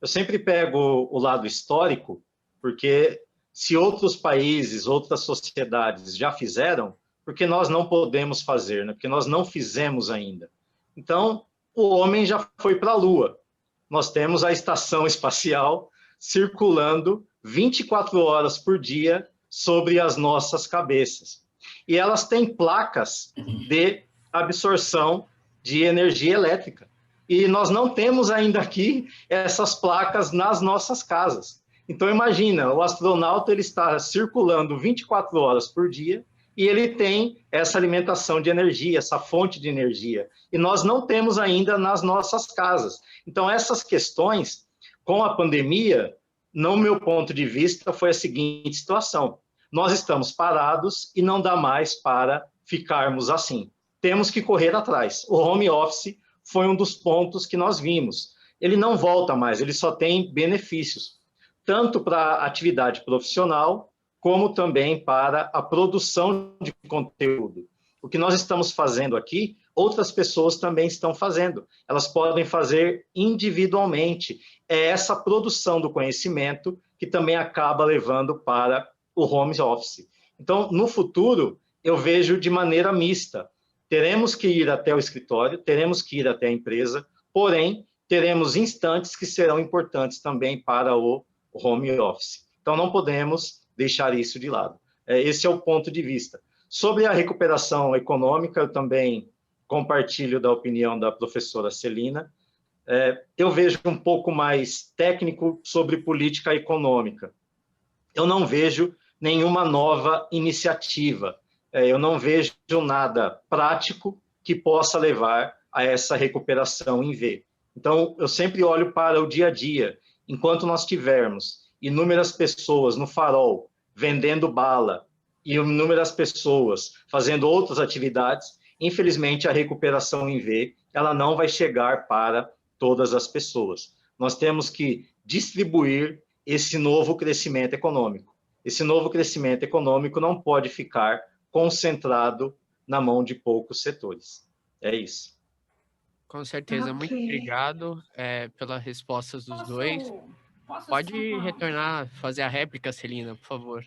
F: Eu sempre pego o lado histórico, porque se outros países, outras sociedades já fizeram, por que nós não podemos fazer, né? Porque nós não fizemos ainda. Então, o homem já foi para a Lua. Nós temos a estação espacial circulando 24 horas por dia sobre as nossas cabeças. E elas têm placas de absorção de energia elétrica. E nós não temos ainda aqui essas placas nas nossas casas. Então, imagina, o astronauta ele está circulando 24 horas por dia e ele tem essa alimentação de energia, essa fonte de energia. E nós não temos ainda nas nossas casas. Então, essas questões, com a pandemia, no meu ponto de vista, foi a seguinte situação. Nós estamos parados e não dá mais para ficarmos assim. Temos que correr atrás. O home office foi um dos pontos que nós vimos. Ele não volta mais, ele só tem benefícios, tanto para a atividade profissional, como também para a produção de conteúdo. O que nós estamos fazendo aqui, outras pessoas também estão fazendo. Elas podem fazer individualmente. É essa produção do conhecimento que também acaba levando para o home office. Então, no futuro, eu vejo de maneira mista. Teremos que ir até o escritório, teremos que ir até a empresa, porém, teremos instantes que serão importantes também para o home office. Então, não podemos deixar isso de lado. Esse é o ponto de vista. Sobre a recuperação econômica, eu também compartilho da opinião da professora Celina. Eu vejo um pouco mais técnico sobre política econômica. Eu não vejo nenhuma nova iniciativa. Eu não vejo nada prático que possa levar a essa recuperação em V. Então, eu sempre olho para o dia a dia. Enquanto nós tivermos inúmeras pessoas no farol vendendo bala e inúmeras pessoas fazendo outras atividades, infelizmente, a recuperação em V ela não vai chegar para todas as pessoas. Nós temos que distribuir esse novo crescimento econômico. Esse novo crescimento econômico não pode ficar concentrado na mão de poucos setores. É isso.
D: Com certeza. Muito obrigado pelas respostas dos dois. Pode retornar, fazer a réplica, Celina, por favor.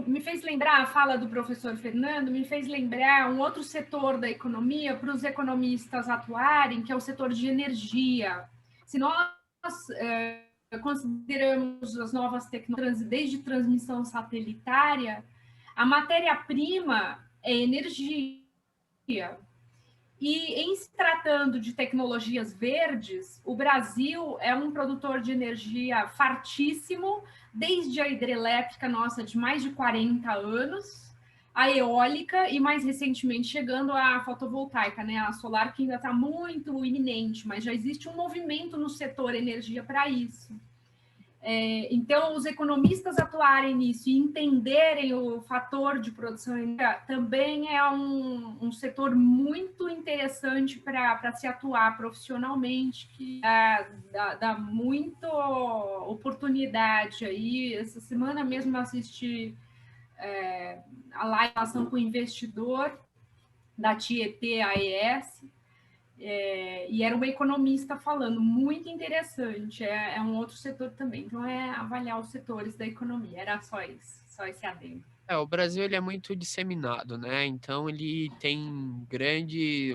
E: Me fez lembrar, a fala do professor Fernando, me fez lembrar um outro setor da economia para os economistas atuarem, que é o setor de energia. Se nós consideramos as novas tecnologias desde transmissão satelitária, a matéria-prima é energia. E em se tratando de tecnologias verdes, o Brasil é um produtor de energia fartíssimo, desde a hidrelétrica nossa de mais de 40 anos, a eólica e mais recentemente chegando a fotovoltaica, né? A solar que ainda está muito iminente, mas já existe um movimento no setor energia para isso. Então, os economistas atuarem nisso e entenderem o fator de produção também é um setor muito interessante para se atuar profissionalmente, que dá muita oportunidade aí. Essa semana mesmo eu assisti a live com o investidor da Tietê AES, e era uma economista falando, muito interessante, é um outro setor também, então avaliar os setores da economia, era só isso, só esse adendo.
D: O Brasil ele é muito disseminado, né? Então ele tem um grande,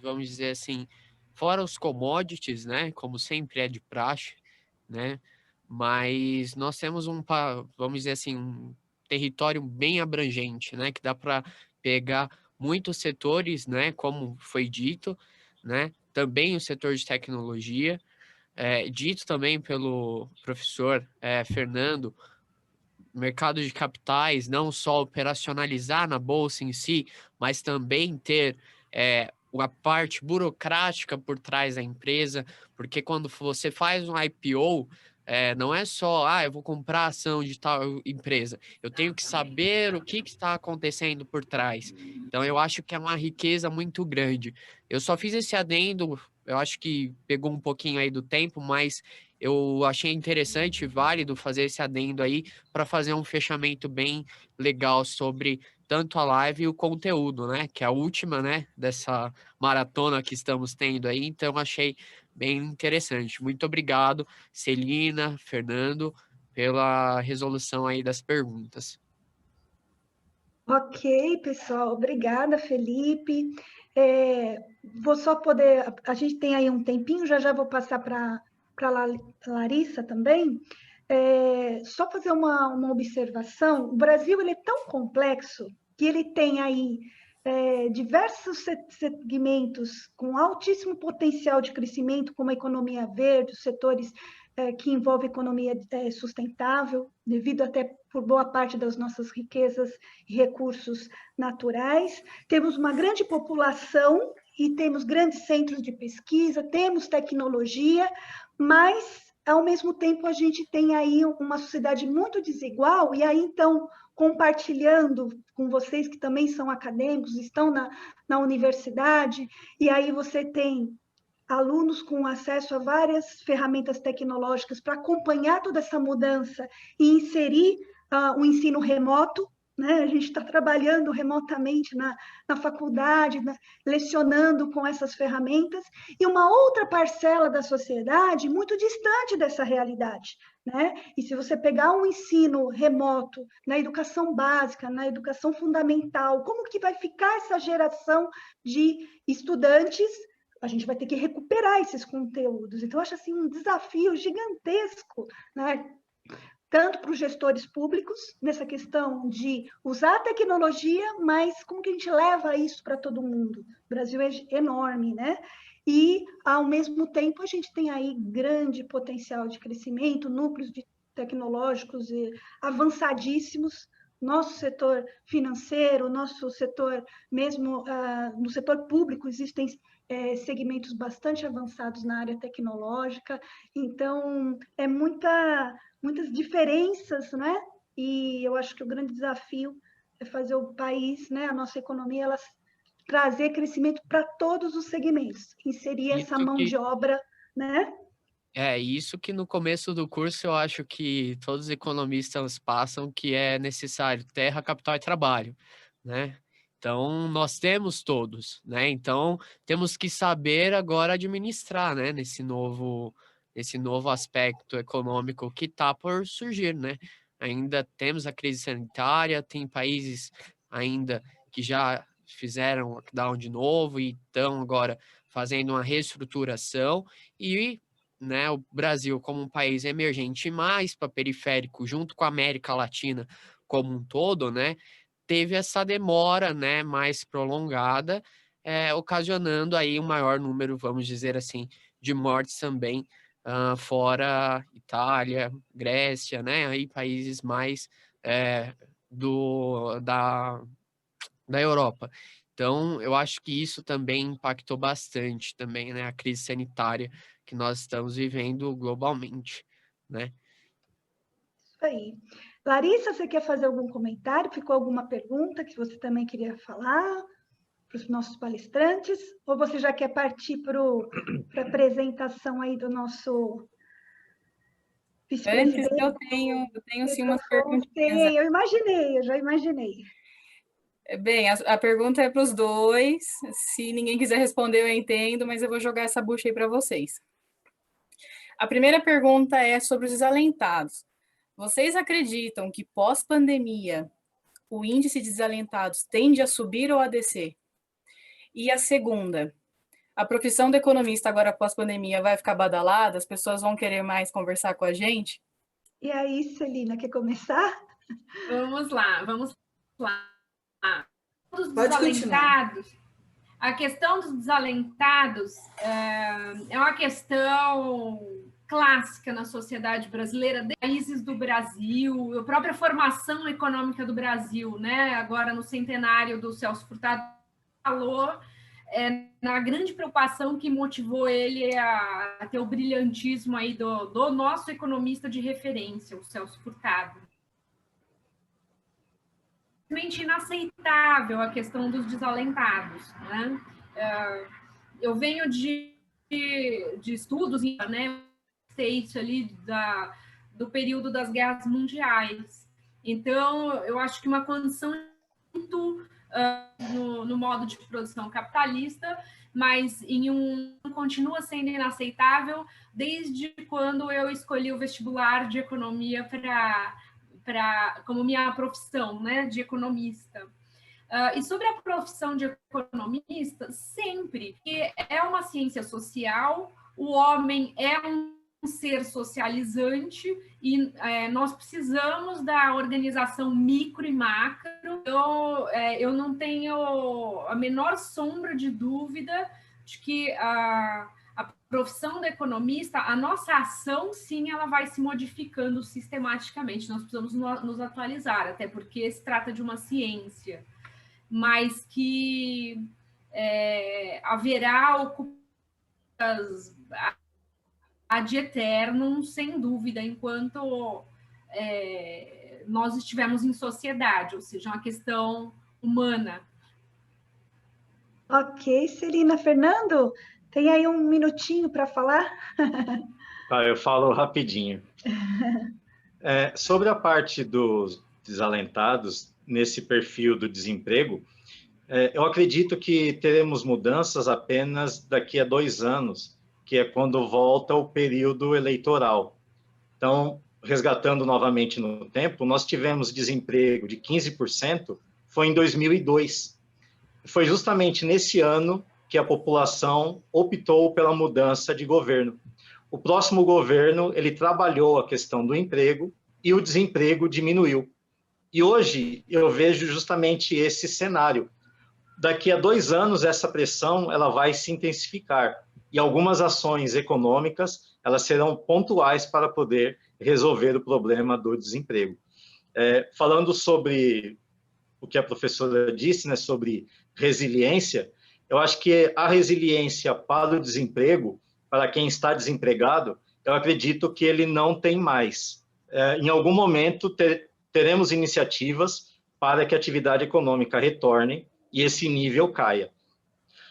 D: vamos dizer assim, fora os commodities, né? Como sempre é de praxe, né? Mas nós temos vamos dizer assim, um território bem abrangente, né? Que dá para pegar muitos setores, né, como foi dito, né, também o setor de tecnologia, dito também pelo professor Fernando, mercado de capitais, não só operacionalizar na bolsa em si, mas também ter a parte burocrática por trás da empresa, porque quando você faz um IPO, não é só, eu vou comprar ação de tal empresa. Eu tenho que saber o que está acontecendo por trás. Então, eu acho que é uma riqueza muito grande. Eu só fiz esse adendo, eu acho que pegou um pouquinho aí do tempo, mas eu achei interessante e válido fazer esse adendo aí para fazer um fechamento bem legal sobre tanto a live e o conteúdo, né? Que é a última, né? Dessa maratona que estamos tendo aí. Então, achei bem interessante. Muito obrigado, Celina, Fernando, pela resolução aí das perguntas.
B: Ok, pessoal. Obrigada, Felipe. Vou só poder... A gente tem aí um tempinho, já vou passar para a Larissa também. Só fazer uma observação. O Brasil ele é tão complexo que ele tem aí diversos segmentos com altíssimo potencial de crescimento, como a economia verde, os setores que envolvem economia sustentável, devido até por boa parte das nossas riquezas e recursos naturais. Temos uma grande população e temos grandes centros de pesquisa, temos tecnologia, mas, ao mesmo tempo, a gente tem aí uma sociedade muito desigual, e aí, então, compartilhando com vocês que também são acadêmicos, estão na universidade, e aí você tem alunos com acesso a várias ferramentas tecnológicas para acompanhar toda essa mudança e inserir o ensino remoto, né? A gente está trabalhando remotamente na faculdade, lecionando com essas ferramentas, e uma outra parcela da sociedade muito distante dessa realidade, né? E se você pegar um ensino remoto na educação básica, na educação fundamental, como que vai ficar essa geração de estudantes? A gente vai ter que recuperar esses conteúdos. Então, eu acho assim, um desafio gigantesco, né? Tanto para os gestores públicos, nessa questão de usar a tecnologia, mas como que a gente leva isso para todo mundo? O Brasil é enorme, né? E, ao mesmo tempo, a gente tem aí grande potencial de crescimento, núcleos tecnológicos avançadíssimos. Nosso setor financeiro, nosso setor, mesmo no setor público, existem segmentos bastante avançados na área tecnológica. Então, é muitas diferenças, né? E eu acho que o grande desafio é fazer o país, né, a nossa economia, ela trazer crescimento para todos os segmentos, inserir essa mão de obra, né?
D: É isso que no começo do curso eu acho que todos os economistas passam, que é necessário terra, capital e trabalho, né? Então, nós temos todos, né? Então, temos que saber agora administrar, né? Nesse novo aspecto econômico que está por surgir, né? Ainda temos a crise sanitária, tem países ainda que já fizeram lockdown de novo e estão agora fazendo uma reestruturação e, né, o Brasil como um país emergente mais para periférico, junto com a América Latina como um todo, né? Teve essa demora, né, mais prolongada, ocasionando aí um maior número, vamos dizer assim, de mortes também, fora Itália, Grécia, né, aí países mais da Europa. Então, eu acho que isso também impactou bastante também, né, a crise sanitária que nós estamos vivendo globalmente, né?
B: Isso aí. Larissa, você quer fazer algum comentário? Ficou alguma pergunta que você também queria falar para os nossos palestrantes? Ou você já quer partir para a apresentação aí do nosso vice-presidente?
C: Antes, eu tenho sim umas perguntinhas.
B: Eu já imaginei.
C: Bem, a pergunta é para os dois. Se ninguém quiser responder, eu entendo, mas eu vou jogar essa bucha aí para vocês. A primeira pergunta é sobre os desalentados. Vocês acreditam que pós-pandemia o índice de desalentados tende a subir ou a descer? E a segunda, a profissão do economista agora pós-pandemia vai ficar badalada? As pessoas vão querer mais conversar com a gente?
B: E aí, Celina, quer começar?
E: Vamos lá. Dos
A: Pode
E: desalentados, a questão dos desalentados é uma questão clássica na sociedade brasileira, de países do Brasil, a própria formação econômica do Brasil, né? Agora no centenário do Celso Furtado falou na grande preocupação que motivou ele a ter o brilhantismo aí do nosso economista de referência, o Celso Furtado. Simplesmente inaceitável a questão dos desalentados, né? Eu venho de estudos, né, ali do período das guerras mundiais. Então, eu acho que uma condição muito no modo de produção capitalista, mas continua sendo inaceitável desde quando eu escolhi o vestibular de economia como minha profissão, né, de economista. E sobre a profissão de economista, sempre, que é uma ciência social, o homem é um ser socializante e nós precisamos da organização micro e macro. Então, eu não tenho a menor sombra de dúvida de que a profissão do economista, a nossa ação, sim, ela vai se modificando sistematicamente. Nós precisamos nos atualizar, até porque se trata de uma ciência, mas que haverá ocupações ad eternum, sem dúvida, enquanto nós estivermos em sociedade, ou seja, uma questão humana.
B: Ok, Celina. Fernando, tem aí um minutinho para falar?
F: Eu falo rapidinho. Sobre a parte dos desalentados, nesse perfil do desemprego, eu acredito que teremos mudanças apenas daqui a 2 anos, que é quando volta o período eleitoral. Então, resgatando novamente no tempo, nós tivemos desemprego de 15%, foi em 2002. Foi justamente nesse ano que a população optou pela mudança de governo. O próximo governo, ele trabalhou a questão do emprego e o desemprego diminuiu. E hoje eu vejo justamente esse cenário. Daqui a 2 anos, essa pressão ela vai se intensificar. E algumas ações econômicas elas serão pontuais para poder resolver o problema do desemprego. Falando sobre o que a professora disse, né, sobre resiliência, eu acho que a resiliência para o desemprego, para quem está desempregado, eu acredito que ele não tem mais. Em algum momento, teremos iniciativas para que a atividade econômica retorne e esse nível caia.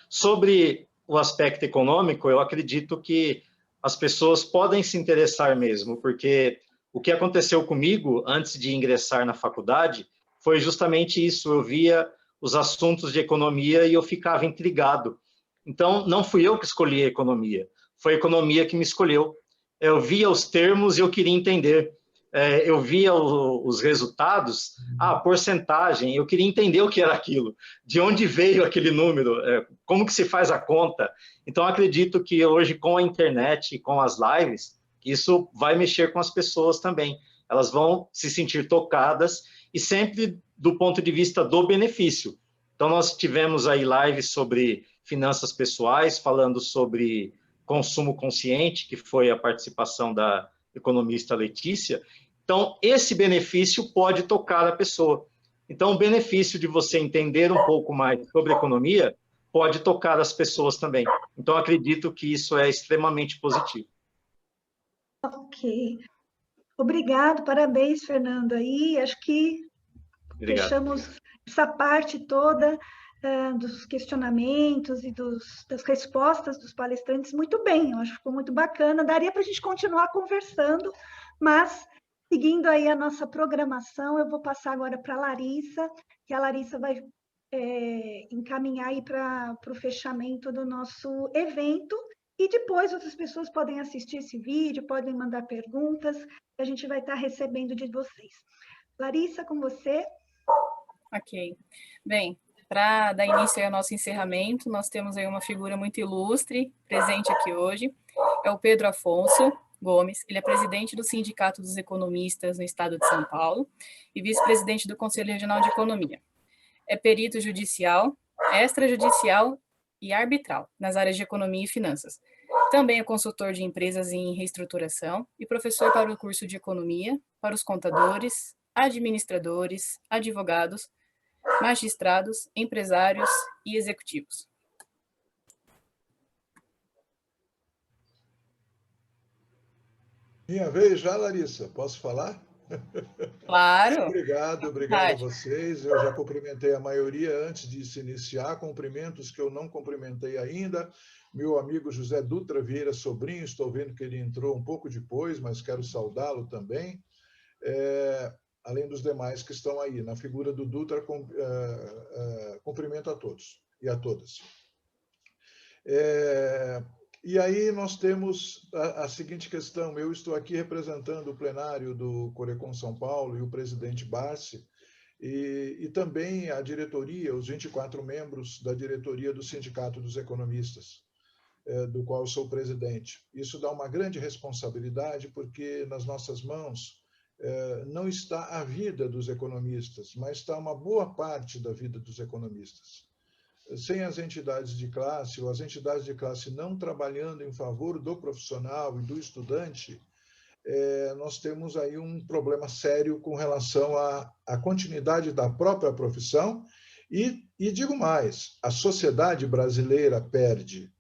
F: Sobre o aspecto econômico, eu acredito que as pessoas podem se interessar mesmo, porque o que aconteceu comigo antes de ingressar na faculdade foi justamente isso. Eu via os assuntos de economia e eu ficava intrigado. Então, não fui eu que escolhi a economia, foi a economia que me escolheu. Eu via os termos e eu queria entender. Eu via os resultados, a porcentagem, eu queria entender o que era aquilo, de onde veio aquele número, como que se faz a conta. Então, acredito que hoje, com a internet e com as lives, isso vai mexer com as pessoas também. Elas vão se sentir tocadas e sempre do ponto de vista do benefício. Então, nós tivemos aí lives sobre finanças pessoais, falando sobre consumo consciente, que foi a participação da economista Letícia. Então, esse benefício pode tocar a pessoa. Então, o benefício de você entender um pouco mais sobre economia pode tocar as pessoas também. Então, acredito que isso é extremamente positivo.
B: Ok. Obrigado, parabéns, Fernando. Aí, acho que
F: Obrigado.
B: fechamos essa parte toda dos questionamentos e das respostas dos palestrantes muito bem. Eu acho que ficou muito bacana. Daria para a gente continuar conversando, mas seguindo aí a nossa programação, eu vou passar agora para a Larissa, que a Larissa vai encaminhar aí para o fechamento do nosso evento, e depois outras pessoas podem assistir esse vídeo, podem mandar perguntas, que a gente vai estar recebendo de vocês. Larissa, com você.
C: Ok. Bem, para dar início ao nosso encerramento, nós temos aí uma figura muito ilustre, presente aqui hoje, é o Pedro Afonso Gomes. Ele é presidente do Sindicato dos Economistas no estado de São Paulo e vice-presidente do Conselho Regional de Economia. É perito judicial, extrajudicial e arbitral nas áreas de economia e finanças. Também é consultor de empresas em reestruturação e professor para o curso de economia para os contadores, administradores, advogados, magistrados, empresários e executivos.
G: Minha vez já, Larissa, posso falar?
C: Claro.
G: Obrigado a vocês. Eu já cumprimentei a maioria antes de se iniciar. Cumprimentos que eu não cumprimentei ainda. Meu amigo José Dutra Vieira Sobrinho, estou vendo que ele entrou um pouco depois, mas quero saudá-lo também. Além dos demais que estão aí. Na figura do Dutra, cumprimento a todos e a todas. E aí nós temos a seguinte questão. Eu estou aqui representando o plenário do Corecon São Paulo e o presidente Barsi, e também a diretoria, os 24 membros da diretoria do Sindicato dos Economistas, do qual eu sou presidente. Isso dá uma grande responsabilidade, porque nas nossas mãos não está a vida dos economistas, mas está uma boa parte da vida dos economistas. Sem as entidades de classe, ou as entidades de classe não trabalhando em favor do profissional e do estudante, nós temos aí um problema sério com relação à continuidade da própria profissão e digo mais, a sociedade brasileira perde.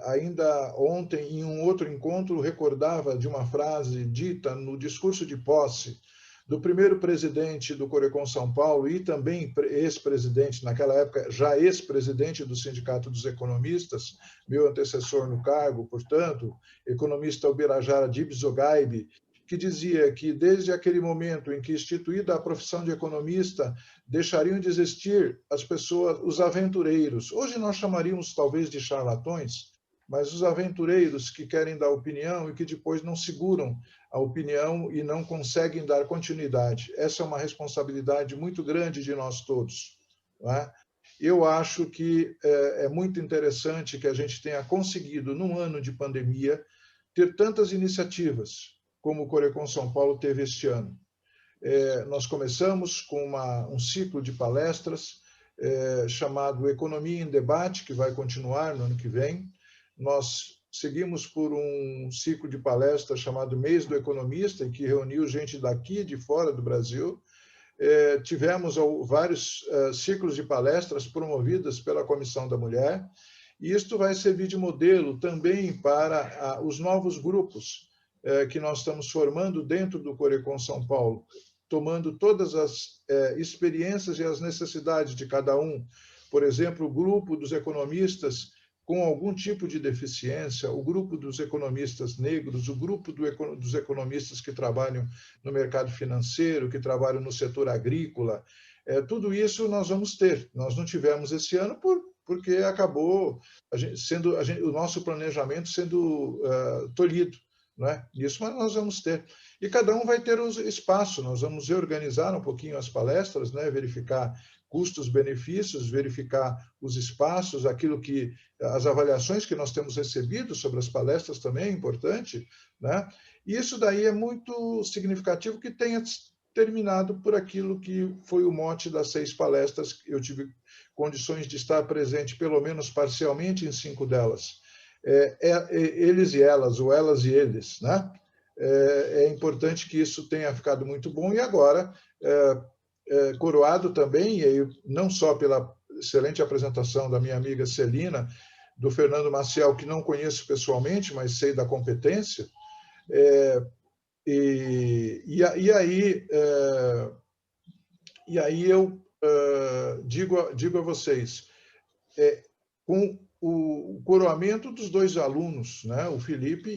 G: Ainda ontem, em um outro encontro, recordava de uma frase dita no discurso de posse do primeiro presidente do Corecon São Paulo e também ex-presidente, naquela época já ex-presidente do Sindicato dos Economistas, meu antecessor no cargo, portanto, economista Ubirajara Dibzogaib, que dizia que, desde aquele momento em que instituída a profissão de economista, deixariam de existir as pessoas, os aventureiros. Hoje nós chamaríamos talvez de charlatões, mas os aventureiros que querem dar opinião e que depois não seguram a opinião e não conseguem dar continuidade. Essa é uma responsabilidade muito grande de nós todos, não é? Eu acho que é muito interessante que a gente tenha conseguido, num ano de pandemia, ter tantas iniciativas como o Corecon São Paulo teve este ano. Nós começamos com um ciclo de palestras chamado Economia em Debate, que vai continuar no ano que vem. Nós seguimos por um ciclo de palestras chamado Mês do Economista, em que reuniu gente daqui e de fora do Brasil. Tivemos vários ciclos de palestras promovidas pela Comissão da Mulher, e isto vai servir de modelo também para os novos grupos que nós estamos formando dentro do Corecon São Paulo, tomando todas as experiências e as necessidades de cada um. Por exemplo, o grupo dos economistas com algum tipo de deficiência, o grupo dos economistas negros, o grupo dos economistas que trabalham no mercado financeiro, que trabalham no setor agrícola. Tudo isso nós vamos ter. Nós não tivemos esse ano porque acabou o nosso planejamento sendo tolhido, não é? Isso, mas nós vamos ter. E cada um vai ter um espaço. Nós vamos reorganizar um pouquinho as palestras, né? Verificar custos-benefícios, verificar os espaços, as avaliações que nós temos recebido sobre as palestras também é importante, né? E isso daí é muito significativo que tenha terminado por aquilo que foi o mote das 6 palestras. Eu tive condições de estar presente, pelo menos parcialmente, em 5 delas. Eles e elas, ou elas e eles, né? É importante que isso tenha ficado muito bom, e agora, coroado também, e aí, não só pela excelente apresentação da minha amiga Celina, do Fernando Maciel, que não conheço pessoalmente, mas sei da competência, e aí eu digo a vocês, com o coroamento dos 2 alunos, né, o Felipe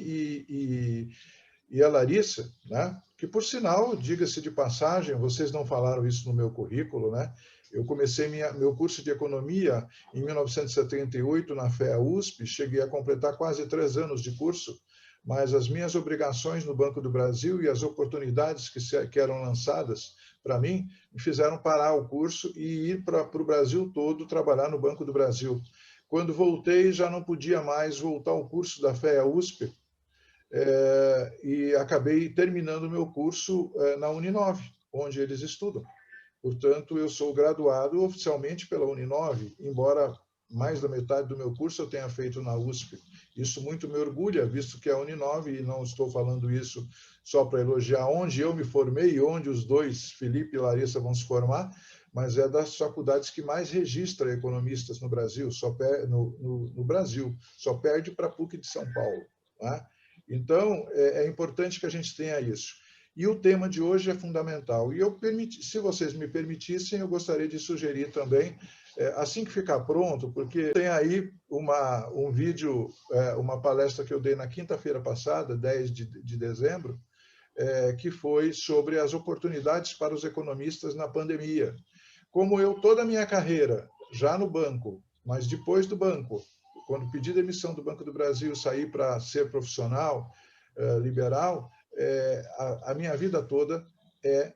G: e a Larissa, né, que, por sinal, diga-se de passagem, vocês não falaram isso no meu currículo, né? Eu comecei meu curso de economia em 1978 na FEA-USP, cheguei a completar quase 3 anos de curso, mas as minhas obrigações no Banco do Brasil e as oportunidades que eram lançadas para mim me fizeram parar o curso e ir para o Brasil todo trabalhar no Banco do Brasil. Quando voltei, já não podia mais voltar ao curso da FEA-USP, e acabei terminando o meu curso na Uninove, onde eles estudam. Portanto, eu sou graduado oficialmente pela Uninove, embora mais da metade do meu curso eu tenha feito na USP. Isso muito me orgulha, visto que a Uninove, e não estou falando isso só para elogiar onde eu me formei e onde os 2, Felipe e Larissa, vão se formar, mas é das faculdades que mais registra economistas no Brasil, no Brasil, só perde para a PUC de São Paulo, né? Então, é importante que a gente tenha isso. E o tema de hoje é fundamental. E se vocês me permitissem, eu gostaria de sugerir também, assim que ficar pronto, porque tem aí um vídeo, uma palestra que eu dei na quinta-feira passada, 10 de dezembro, que foi sobre as oportunidades para os economistas na pandemia. Como eu, toda a minha carreira, já no banco, mas depois do banco, quando pedi demissão do Banco do Brasil, saí para ser profissional liberal, a minha vida toda é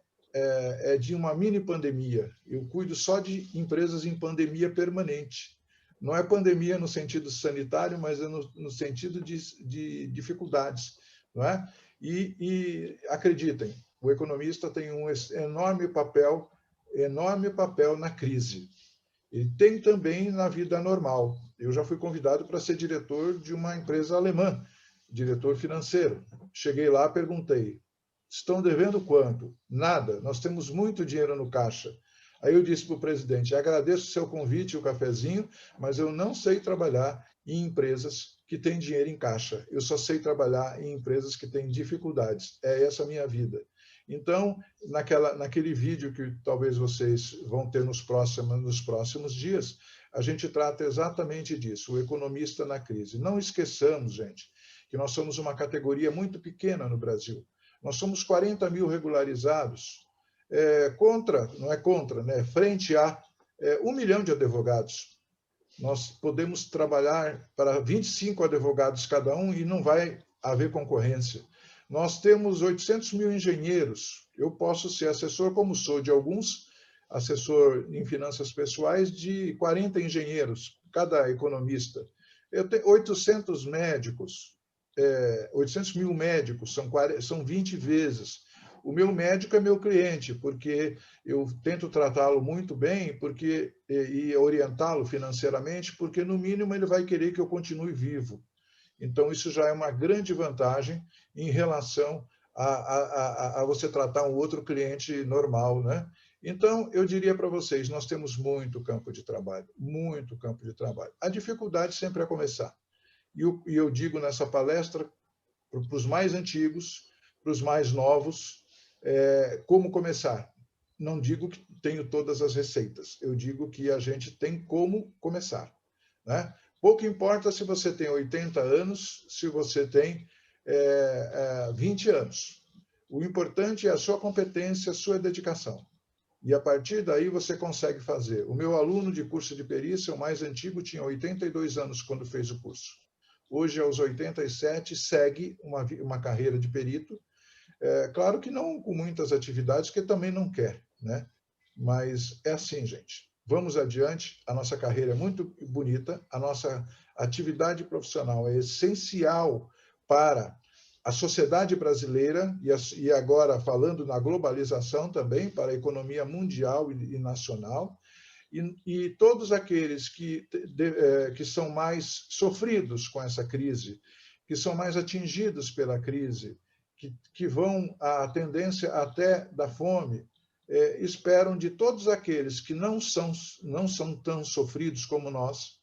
G: de uma mini pandemia. Eu cuido só de empresas em pandemia permanente. Não é pandemia no sentido sanitário, mas é no sentido de dificuldades, não é? E acreditem, o economista tem um enorme papel na crise. E tem também na vida normal. Eu já fui convidado para ser diretor de uma empresa alemã, diretor financeiro. Cheguei lá, perguntei, estão devendo quanto? Nada, nós temos muito dinheiro no caixa. Aí eu disse para o presidente, agradeço o seu convite e o cafezinho, mas eu não sei trabalhar em empresas que têm dinheiro em caixa. Eu só sei trabalhar em empresas que têm dificuldades. É essa a minha vida. Então, naquele vídeo que talvez vocês vão ter nos próximos dias, a gente trata exatamente disso, o economista na crise. Não esqueçamos, gente, que nós somos uma categoria muito pequena no Brasil. Nós somos 40 mil regularizados, não é contra, né? Frente a 1 milhão de advogados. Nós podemos trabalhar para 25 advogados cada um e não vai haver concorrência. Nós temos 800 mil engenheiros. Eu posso ser assessor, como sou de alguns, assessor em finanças pessoais, de 40 engenheiros, cada economista. Eu tenho 800 médicos, 800 mil médicos, são 20 vezes. O meu médico é meu cliente, porque eu tento tratá-lo muito bem e orientá-lo financeiramente, porque, no mínimo, ele vai querer que eu continue vivo. Então, isso já é uma grande vantagem em relação a você tratar um outro cliente normal, né? Então, eu diria para vocês, nós temos muito campo de trabalho, muito campo de trabalho. A dificuldade sempre é começar. E eu digo nessa palestra para os mais antigos, para os mais novos, como começar. Não digo que tenho todas as receitas, eu digo que a gente tem como começar, né? Pouco importa se você tem 80 anos, se você tem 20 anos. O importante é a sua competência, a sua dedicação. E, a partir daí, você consegue fazer. O meu aluno de curso de perícia, o mais antigo, tinha 82 anos quando fez o curso. Hoje, aos 87, segue uma carreira de perito. Claro que não com muitas atividades, que também não quer, né? Mas é assim, gente. Vamos adiante, a nossa carreira é muito bonita, a nossa atividade profissional é essencial para a sociedade brasileira e agora falando na globalização também, para a economia mundial e nacional, e todos aqueles que são mais sofridos com essa crise, que são mais atingidos pela crise, que vão à tendência até da fome, esperam de todos aqueles que não são tão sofridos como nós,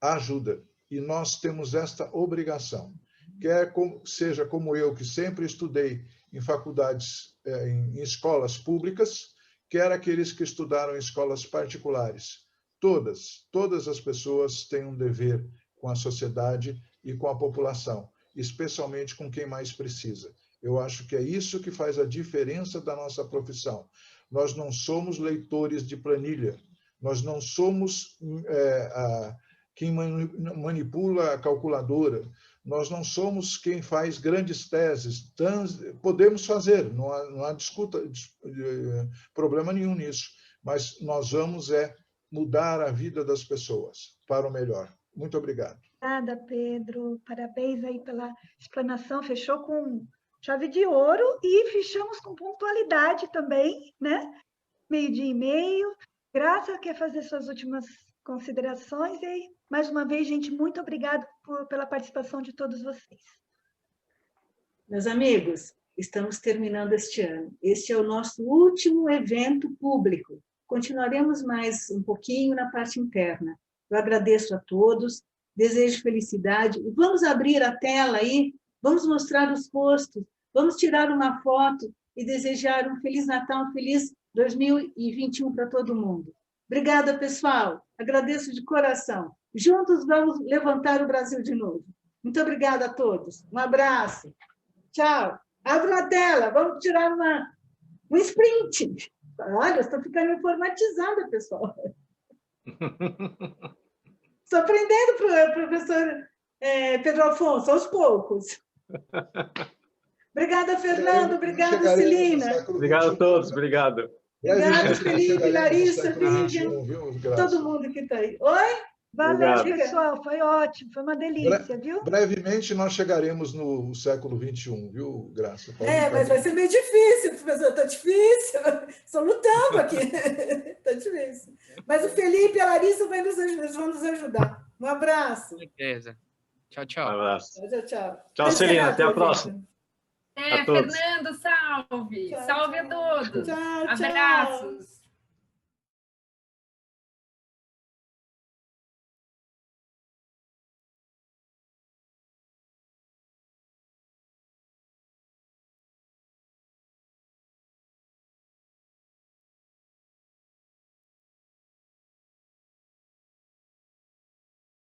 G: a ajuda. E nós temos esta obrigação. Quer seja como eu, que sempre estudei em faculdades, em escolas públicas, quer aqueles que estudaram em escolas particulares. Todas as pessoas têm um dever com a sociedade e com a população, especialmente com quem mais precisa. Eu acho que é isso que faz a diferença da nossa profissão. Nós não somos leitores de planilha, nós não somos quem manipula a calculadora, nós não somos quem faz grandes teses. Podemos fazer, não há problema nenhum nisso, mas nós vamos mudar a vida das pessoas para o melhor. Muito obrigado.
B: Obrigada, Pedro. Parabéns aí pela explanação. Fechou com chave de ouro e fechamos com pontualidade também, né? 12:30. Graça, quer fazer suas últimas considerações? E aí, mais uma vez, gente, muito obrigada pela participação de todos vocês.
A: Meus amigos, estamos terminando este ano. Este é o nosso último evento público. Continuaremos mais um pouquinho na parte interna. Eu agradeço a todos, desejo felicidade. Vamos abrir a tela aí, vamos mostrar os rostos, vamos tirar uma foto e desejar um Feliz Natal, um feliz 2021 para todo mundo. Obrigada, pessoal. Agradeço de coração. Juntos vamos levantar o Brasil de novo. Muito obrigada a todos. Um abraço. Tchau. Abra a tela. Vamos tirar um sprint. Olha, estou ficando informatizada, pessoal. Estou aprendendo, professor Pedro Afonso, aos poucos. Obrigada, Fernando. Obrigada, Celina.
F: Obrigado a todos. Obrigado.
A: Obrigada, Felipe, Larissa, Vivian, todo mundo que está aí. Oi?
B: Valeu,
F: Obrigado.
B: pessoal. Foi ótimo. Foi uma delícia, viu?
G: Brevemente, nós chegaremos no século XXI, viu, Graça?
A: Mas vai ser meio difícil, professor. Está difícil. Estou lutando aqui. Está difícil. Mas o Felipe e a Larissa vão nos ajudar. Um abraço.
D: Beleza. Tchau, tchau.
F: Um abraço.
A: Tchau.
F: Tchau, Celina. Até a próxima. A todos.
E: Fernando, salve!
A: Tchau,
E: Salve a todos!
A: Tchau.
E: Abraços!